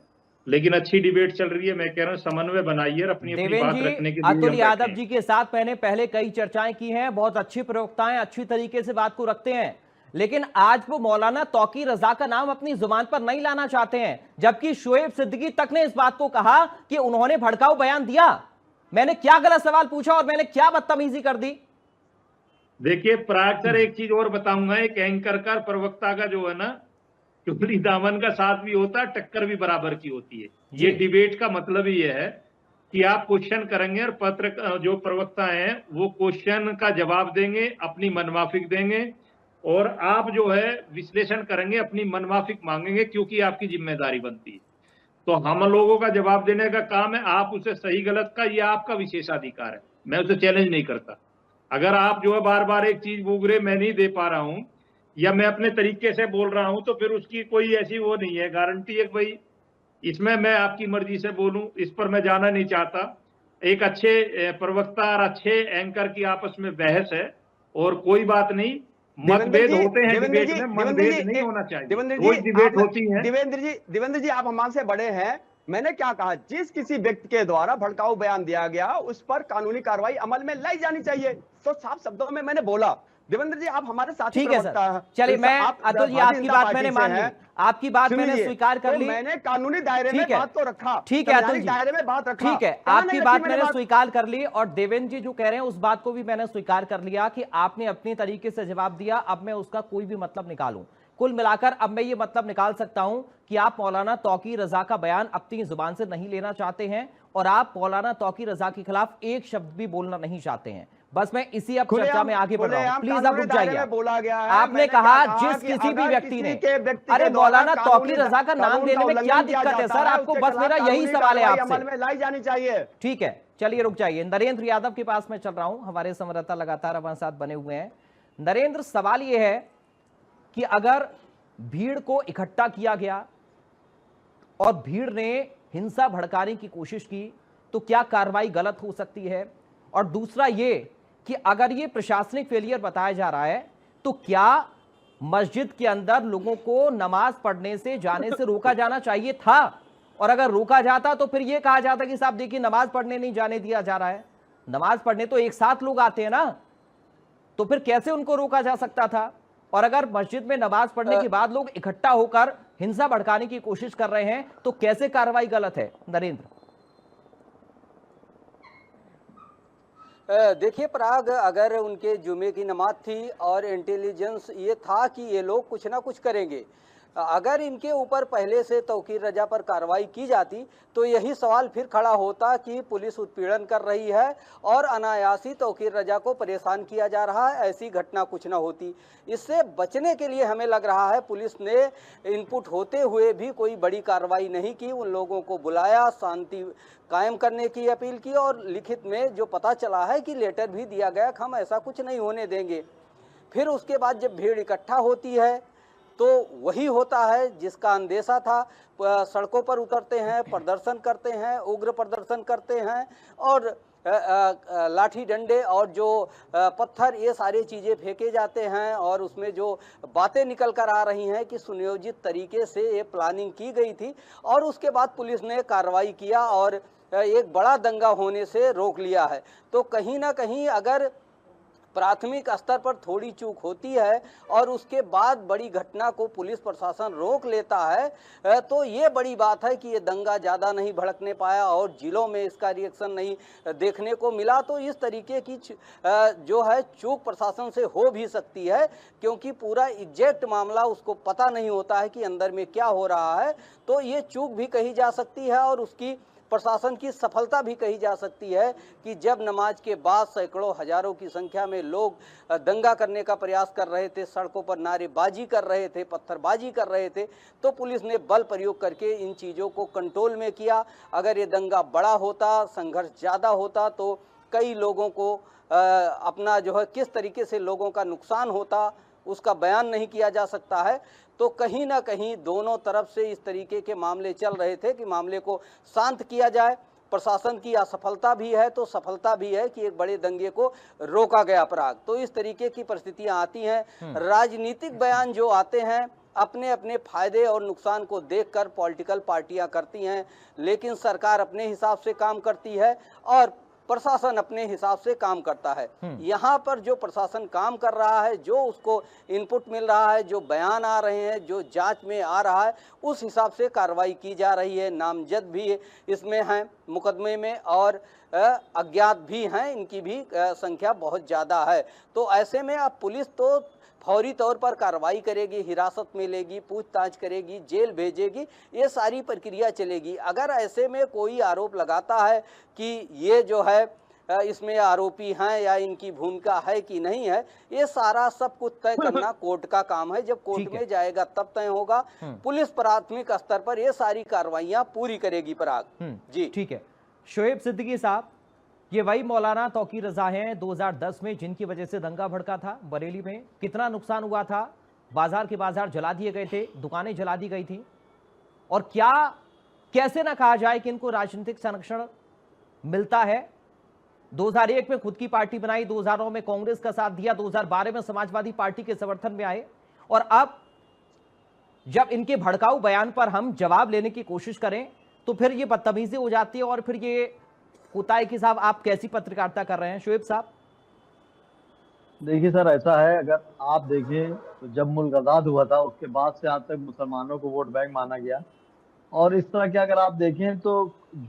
लेकिन अच्छी डिबेट चल रही है। मैं कह रहा हूँ समन्वय बनाइए, अपनी अपनी बात रखने के लिए। अतुल यादव जी के साथ मैंने पहले कई चर्चाएं की हैं, बहुत अच्छी प्रवक्ताएं, अच्छी तरीके से बात को रखते हैं, लेकिन आज वो मौलाना तौकीर रजा का नाम अपनी जुबान पर नहीं लाना चाहते हैं, जबकि शोएब सिद्दीकी तक ने इस बात को कहा कि उन्होंने भड़काऊ बयान दिया। मैंने क्या गलत सवाल पूछा और मैंने क्या बदतमीजी कर दी? देखिए पराग सर, एक चीज और बताऊंगा, एक एंकर का प्रवक्ता का जो है ना, चुगली दामन का साथ भी होता है, टक्कर भी बराबर की होती है। ये डिबेट का मतलब ही ये है कि आप क्वेश्चन करेंगे और पत्र जो प्रवक्ता हैं वो क्वेश्चन का जवाब देंगे, अपनी मनमाफिक देंगे, और आप जो है विश्लेषण करेंगे, अपनी मनमाफिक मांगेंगे, क्योंकि आपकी जिम्मेदारी बनती है। तो हम लोगों का जवाब देने का काम है, आप उसे सही गलत का, यह आपका विशेषाधिकार है, मैं उसे चैलेंज नहीं करता। अगर आप जो है बार बार एक चीज बोल रहे मैं नहीं दे पा रहा हूं या मैं अपने तरीके से बोल रहा हूं, तो फिर उसकी कोई ऐसी वो नहीं है, गारंटी है भाई इसमें मैं आपकी मर्जी से बोलूं, इस पर मैं जाना नहीं चाहता। एक अच्छे प्रवक्ता और अच्छे एंकर की आपस में बहस है और कोई बात नहीं, मतभेद होते हैं डिबेट में, मतभेद नहीं होना चाहिए, कोई डिबेट होती है। देवेंद्र जी आप हमसे बड़े हैं, मैंने क्या कहा, जिस किसी व्यक्ति के द्वारा भड़काऊ बयान दिया गया उस पर कानूनी कार्रवाई अमल में लाई जानी चाहिए। तो साफ शब्दों में मैंने बोला, देवेंद्र जी, आप हमारे साथी ठीक है प्रवक्ता सर, हैं। चलिए तो मैं आप अतुल जी, भारतीय आपकी जनता बात पार्टी मैंने से मान ली, हैं। आपकी बात मैंने सुनिए, स्वीकार कर तो ली। मैंने कानूनी दायरे में ठीक है, बात तो रखा, ठीक है अतुल संवैधानिक जी, दायरे में बात रखा। ठीक है, कहाँ आपकी नहीं बात रखी मैंने बात? स्वीकार कर ली और देवेंद्र जी जो कह रहे हैं उस बात को भी मैंने स्वीकार कर लिया कि आपने अपनी तरीके से जवाब दिया। अब मैं उसका कोई भी मतलब निकालूं, कुल मिलाकर अब मैं ये मतलब निकाल सकता हूं कि आप मौलाना तौकीर रजा का बयान अपनी जुबान से नहीं लेना चाहते हैं और आप मौलाना तौकीर रजा के खिलाफ एक शब्द भी बोलना नहीं चाहते हैं। बस मैं इसी अब चर्चा में आगे बढ़ रहा हूं, प्लीज आप रुक जाइए। बोला गया है, आपने कहा जिस किसी भी व्यक्ति ने, अरे मौलाना तौकीर रजा का नाम देने में क्या दिक्कत है सर आपको? बस मेरा यही सवाल है आपसे। अमल में लाई जानी चाहिए। ठीक है, चलिए रुक जाइए। नरेंद्र यादव के पास मैं चल रहा हूं, हमारे संवाददाता लगातार हमारे साथ बने हुए हैं। नरेंद्र, सवाल यह है कि अगर भीड़ को इकट्ठा किया गया और भीड़ ने हिंसा भड़काने की कोशिश की तो क्या कार्रवाई गलत हो सकती है? और दूसरा ये कि अगर ये प्रशासनिक फेलियर बताया जा रहा है तो क्या मस्जिद के अंदर लोगों को नमाज पढ़ने से जाने से रोका जाना चाहिए था? और अगर रोका जाता तो फिर ये कहा जाता कि साहब देखिए नमाज पढ़ने नहीं जाने दिया जा रहा है। नमाज पढ़ने तो एक साथ लोग आते हैं ना, तो फिर कैसे उनको रोका जा सकता था? और अगर मस्जिद में नमाज पढ़ने के बाद लोग इकट्ठा होकर हिंसा भड़काने की कोशिश कर रहे हैं तो कैसे कार्रवाई गलत है? नरेंद्र, देखिए पराग, अगर उनके जुमे की नमाज थी और इंटेलिजेंस ये था कि ये लोग कुछ ना कुछ करेंगे, अगर इनके ऊपर पहले से तौकीर रजा पर कार्रवाई की जाती तो यही सवाल फिर खड़ा होता कि पुलिस उत्पीड़न कर रही है और अनायासी तौकीर रजा को परेशान किया जा रहा है, ऐसी घटना कुछ ना होती। इससे बचने के लिए हमें लग रहा है पुलिस ने इनपुट होते हुए भी कोई बड़ी कार्रवाई नहीं की। उन लोगों को बुलाया, शांति कायम करने की अपील की और लिखित में जो पता चला है कि लेटर भी दिया गया कि हम ऐसा कुछ नहीं होने देंगे। फिर उसके बाद जब भीड़ इकट्ठा होती है तो वही होता है जिसका अंदेशा था। सड़कों पर उतरते हैं, प्रदर्शन करते हैं, उग्र प्रदर्शन करते हैं और लाठी डंडे और जो पत्थर, ये सारी चीज़ें फेंके जाते हैं और उसमें जो बातें निकल कर आ रही हैं कि सुनियोजित तरीके से ये प्लानिंग की गई थी और उसके बाद पुलिस ने कार्रवाई किया और एक बड़ा दंगा होने से रोक लिया है। तो कहीं ना कहीं अगर प्राथमिक स्तर पर थोड़ी चूक होती है और उसके बाद बड़ी घटना को पुलिस प्रशासन रोक लेता है तो ये बड़ी बात है कि ये दंगा ज़्यादा नहीं भड़कने पाया और जिलों में इसका रिएक्शन नहीं देखने को मिला। तो इस तरीके की जो है चूक प्रशासन से हो भी सकती है क्योंकि पूरा एग्जैक्ट मामला उसको पता नहीं होता है कि अंदर में क्या हो रहा है। तो ये चूक भी कही जा सकती है और उसकी प्रशासन की सफलता भी कही जा सकती है कि जब नमाज के बाद सैकड़ों हजारों की संख्या में लोग दंगा करने का प्रयास कर रहे थे, सड़कों पर नारेबाजी कर रहे थे, पत्थरबाजी कर रहे थे, तो पुलिस ने बल प्रयोग करके इन चीज़ों को कंट्रोल में किया। अगर ये दंगा बड़ा होता, संघर्ष ज़्यादा होता तो कई लोगों को अपना जो है किस तरीके से लोगों का नुकसान होता उसका बयान नहीं किया जा सकता है। तो कहीं ना कहीं दोनों तरफ से इस तरीके के मामले चल रहे थे कि मामले को शांत किया जाए। प्रशासन की असफलता भी है तो सफलता भी है कि एक बड़े दंगे को रोका गया पराग। तो इस तरीके की परिस्थितियां आती हैं। राजनीतिक बयान जो आते हैं अपने अपने फायदे और नुकसान को देखकर पॉलिटिकल पार्टियां करती हैं, लेकिन सरकार अपने हिसाब से काम करती है और प्रशासन अपने हिसाब से काम करता है। यहाँ पर जो प्रशासन काम कर रहा है, जो उसको इनपुट मिल रहा है, जो बयान आ रहे हैं, जो जांच में आ रहा है, उस हिसाब से कार्रवाई की जा रही है। नामजद भी इसमें हैं मुकदमे में और अज्ञात भी हैं, इनकी भी संख्या बहुत ज़्यादा है। तो ऐसे में अब पुलिस तो फौरी तौर पर कार्रवाई करेगी, हिरासत में लेगी, पूछताछ करेगी, जेल भेजेगी, ये सारी प्रक्रिया चलेगी। अगर ऐसे में कोई आरोप लगाता है कि ये जो है इसमें आरोपी हैं या इनकी भूमिका है कि नहीं है, ये सारा सब कुछ तय करना कोर्ट का काम है। जब कोर्ट में जाएगा तब तय होगा। पुलिस प्राथमिक स्तर पर ये सारी कार्रवाइयां पूरी करेगी पराग जी। ठीक है, शोएब सिद्दीकी साहब, ये वही मौलाना तौकीर रजा हैं 2010 में जिनकी वजह से दंगा भड़का था बरेली में? कितना नुकसान हुआ था? बाजार के बाजार जला दिए गए थे, दुकानें जला दी गई थी। और क्या कैसे ना कहा जाए कि इनको राजनीतिक संरक्षण मिलता है। 2001 में खुद की पार्टी बनाई, 2009 में कांग्रेस का साथ दिया, 2012 में समाजवादी पार्टी के समर्थन में आए और अब जब इनके भड़काऊ बयान पर हम जवाब लेने की कोशिश करें तो फिर ये बदतमीजी हो जाती है और फिर ये होता है कि साहब आप कैसी पत्रकारिता कर रहे हैं? शोएब साहब देखिए सर, ऐसा है, अगर आप देखें तो जब मुल्क आज़ाद हुआ था उसके बाद से आज तक मुसलमानों को वोट बैंक माना गया। और इस तरह के अगर आप देखें तो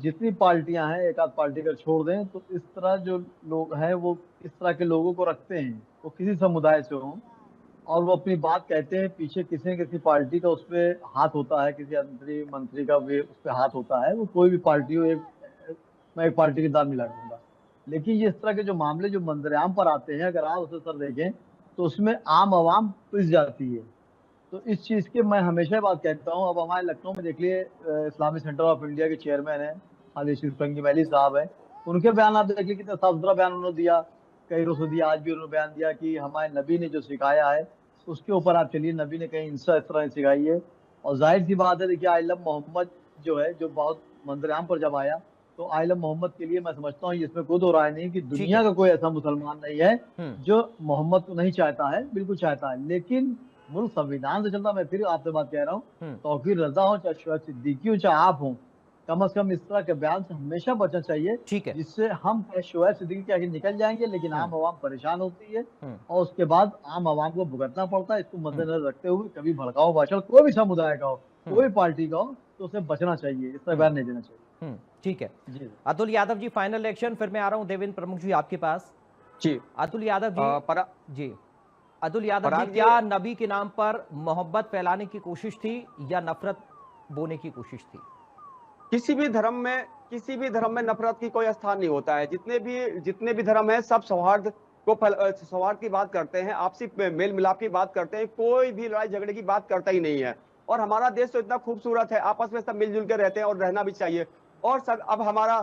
जितनी पार्टियां हैं, एक आध पार्टी अगर छोड़ दें, तो इस तरह जो लोग हैं वो इस तरह के लोगों को रखते हैं, वो किसी समुदाय से हों और वो अपनी बात कहते हैं, पीछे किसी न किसी पार्टी का उस पर हाथ होता है, किसी मंत्री का भी उस पर हाथ होता है। वो कोई भी पार्टी हो, मैं एक पार्टी के दांव मिला दूंगा। लेकिन ये इस तरह के जो मामले जो मंजरेआम पर आते हैं, अगर आप उसे सर देखें तो उसमें आम आवाम पिस जाती है। तो इस चीज के मैं हमेशा बात कहता हूँ। अब हमारे लखनऊ में देख लिए इस्लामिक सेंटर ऑफ इंडिया के चेयरमैन है हाजी शिरफंगी वैली साहब है, उनके बयान आप देख लीजिए कितना साफ सुथरा बयान उन्होंने दिया, कई रोज दिया। आज भी उन्होंने बयान दिया कि हमारे नबी ने जो सिखाया है उसके ऊपर आप चलिए, नबी ने कहीं हिंसा इस तरह सिखाई है। और जाहिर सी बात है, देखिए आइलम मोहम्मद जो है, जो बहुत मंजरेआम पर जब आया, तो आइलम मोहम्मद के लिए मैं समझता हूँ इसमें कोई दो राय नहीं कि दुनिया का कोई ऐसा मुसलमान नहीं है जो मोहम्मद को नहीं चाहता है, बिल्कुल चाहता है। लेकिन मुल्क संविधान से चलता, मैं फिर आपसे बात कह रहा हूँ, तौकीर रजा हो चाहे शोएब सिद्दीकी हो चाहे आप हो, कम से कम इस तरह के बयान से हमेशा बचना चाहिए। ठीक है, जिससे हम शोएब सिद्दीकी के आगे निकल जाएंगे, लेकिन आम आवाम परेशान होती है और उसके बाद आम आवाम को भुगतना पड़ता है। इसको मद्देनजर रखते हुए कभी भड़काऊ भाषण कोई भी समुदाय का हो, कोई पार्टी का हो, तो उसे बचना चाहिए, इस तरह बयान नहीं देना चाहिए। ठीक है जी अतुल यादव जी, फाइनल इलेक्शन। फिर मैं आ रहा हूँ देवेंद्र प्रमुख जी आपके पास। जी अतुल यादव जी, जी अतुल यादव जी, क्या नबी के नाम पर मोहब्बत फैलाने की कोशिश थी या नफरत बोने की कोशिश थी? किसी भी धर्म में नफरत की कोई स्थान नहीं होता है। जितने भी धर्म है सब सौहार्द सौहार्द की बात करते हैं, आपसी मेल मिलाप की बात करते हैं, कोई भी लड़ाई झगड़े की बात करता ही नहीं है। और हमारा देश तो इतना खूबसूरत है, आपस में सब मिलजुल के रहते हैं और रहना भी चाहिए। और सब अब हमारा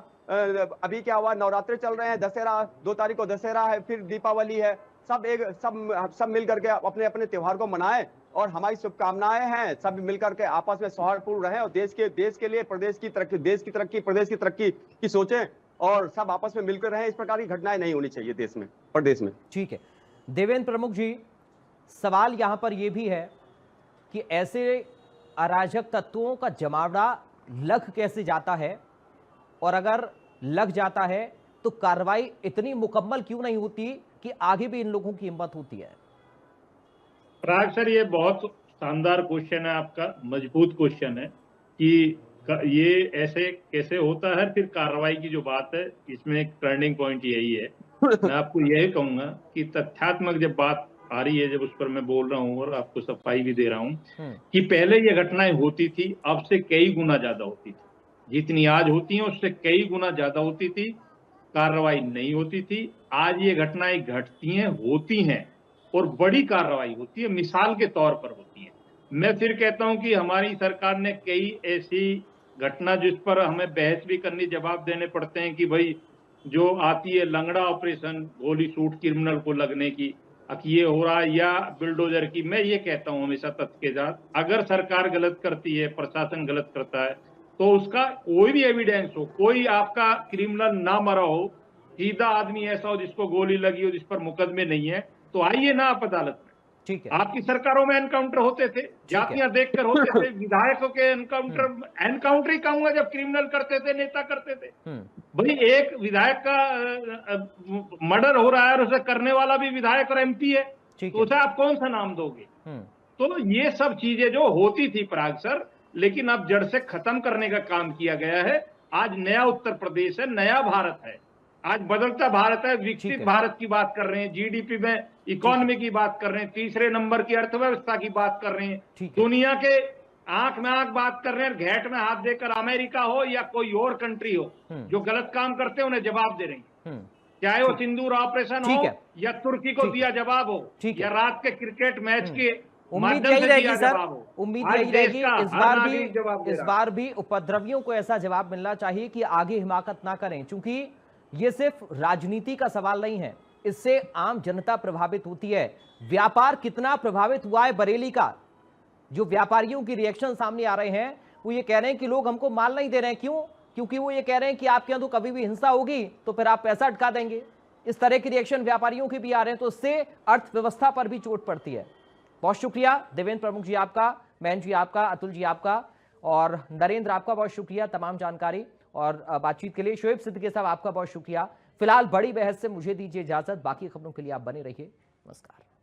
अभी क्या हुआ, नवरात्रि चल रहे हैं, दशहरा 2 तारीख को दशहरा है, फिर दीपावली है, सब मिल करके अपने अपने त्योहार को मनाएं। और हमारी शुभकामनाएं हैं, सब मिलकर के आपस में सौहार्दपूर्ण रहें और देश के लिए प्रदेश की तरक्की की सोचें और सब आपस में मिलकर रहें। इस प्रकार की घटनाएं नहीं होनी चाहिए देश में, प्रदेश में। ठीक है देवेंद्र प्रमुख जी, सवाल यहां पर यह भी है कि ऐसे अराजक तत्वों का जमावड़ा लग कैसे जाता है, और अगर लग जाता है तो कार्रवाई इतनी मुकम्मल क्यों नहीं होती कि आगे भी इन लोगों की हिम्मत होती है? पराग सर, ये बहुत शानदार क्वेश्चन है आपका, मजबूत क्वेश्चन है कि ये ऐसे कैसे होता है। फिर कार्रवाई की जो बात है, इसमें एक टर्निंग पॉइंट यही है। मैं आपको यही कहूंगा कि तथ्यात्मक जब बात आ रही है, जब उस पर मैं बोल रहा हूँ और आपको सफाई भी दे रहा हूँ कि पहले ये घटनाएं होती थी, अब से कई गुना ज्यादा होती थी। जितनी आज होती हैं उससे कई गुना ज्यादा होती थी, कार्रवाई नहीं होती थी। आज ये घटनाएं घटती हैं, होती हैं और बड़ी कार्रवाई होती है, मिसाल के तौर पर होती है। मैं फिर कहता हूं कि हमारी सरकार ने कई ऐसी घटना जिस पर हमें बहस भी करनी, जवाब देने पड़ते हैं कि भाई जो आती है लंगड़ा ऑपरेशन, गोली शूट क्रिमिनल को लगने की, ये हो रहा है, या बिल्डोजर की। मैं ये कहता हूं हमेशा तथ्य के साथ, अगर सरकार गलत करती है, प्रशासन गलत करता है, तो उसका कोई भी एविडेंस हो, कोई आपका क्रिमिनल ना मरा हो, सीधा आदमी ऐसा हो जिसको गोली लगी हो, जिस पर मुकदमे नहीं है, तो आइए ना आप अदालत में। ठीक है, आपकी सरकारों में एनकाउंटर होते थे, जातियां देखकर होते थे, विधायकों के एनकाउंटर ही कहूंगा जब क्रिमिनल करते थे, नेता करते थे। भाई एक विधायक का मर्डर हो रहा है और उसे करने वाला भी विधायक और एमपी है, तो उसे आप कौन सा नाम दोगे? तो ये सब चीजें जो होती थी पराग सर, लेकिन अब जड़ से खत्म करने का काम किया गया है। आज नया उत्तर प्रदेश है, नया भारत है, आज बदलता भारत है, विकसित भारत की बात कर रहे हैं, जीडीपी में इकोनॉमी की बात कर रहे हैं, 3रे नंबर की अर्थव्यवस्था की बात कर रहे हैं, दुनिया के आंख में आंख बात कर रहे हैं, घेट में हाथ देकर अमेरिका हो या कोई और कंट्री हो जो गलत काम करते हैं उन्हें जवाब दे रही है। चाहे वो सिंदूर ऑपरेशन हो या तुर्की को दिया जवाब हो या रात के क्रिकेट मैच के उम्मीद यही रहेगी सर, उम्मीद यही रहेगी इस बार भी उपद्रवियों को ऐसा जवाब मिलना चाहिए कि आगे हिमाकत ना करें, क्योंकि ये सिर्फ राजनीति का सवाल नहीं है, इससे आम जनता प्रभावित होती है। व्यापार कितना प्रभावित हुआ है बरेली का, जो व्यापारियों की रिएक्शन सामने आ रहे हैं, वो ये कह रहे हैं कि लोग हमको माल नहीं दे रहे हैं। क्यों? क्योंकि वो ये कह रहे हैं कि आपके यहां तो कभी भी हिंसा होगी तो फिर आप पैसा अटका देंगे। इस तरह की रिएक्शन व्यापारियों के भी आ रहे हैं, तो इससे अर्थव्यवस्था पर भी चोट पड़ती है। बहुत शुक्रिया देवेंद्र प्रमुख जी आपका, मैन जी आपका, अतुल जी आपका और नरेंद्र आपका बहुत शुक्रिया तमाम जानकारी और बातचीत के लिए। शोएब सिद्दीकी साहब आपका बहुत शुक्रिया। फिलहाल बड़ी बहस से मुझे दीजिए इजाजत, बाकी खबरों के लिए आप बने रहिए नमस्कार।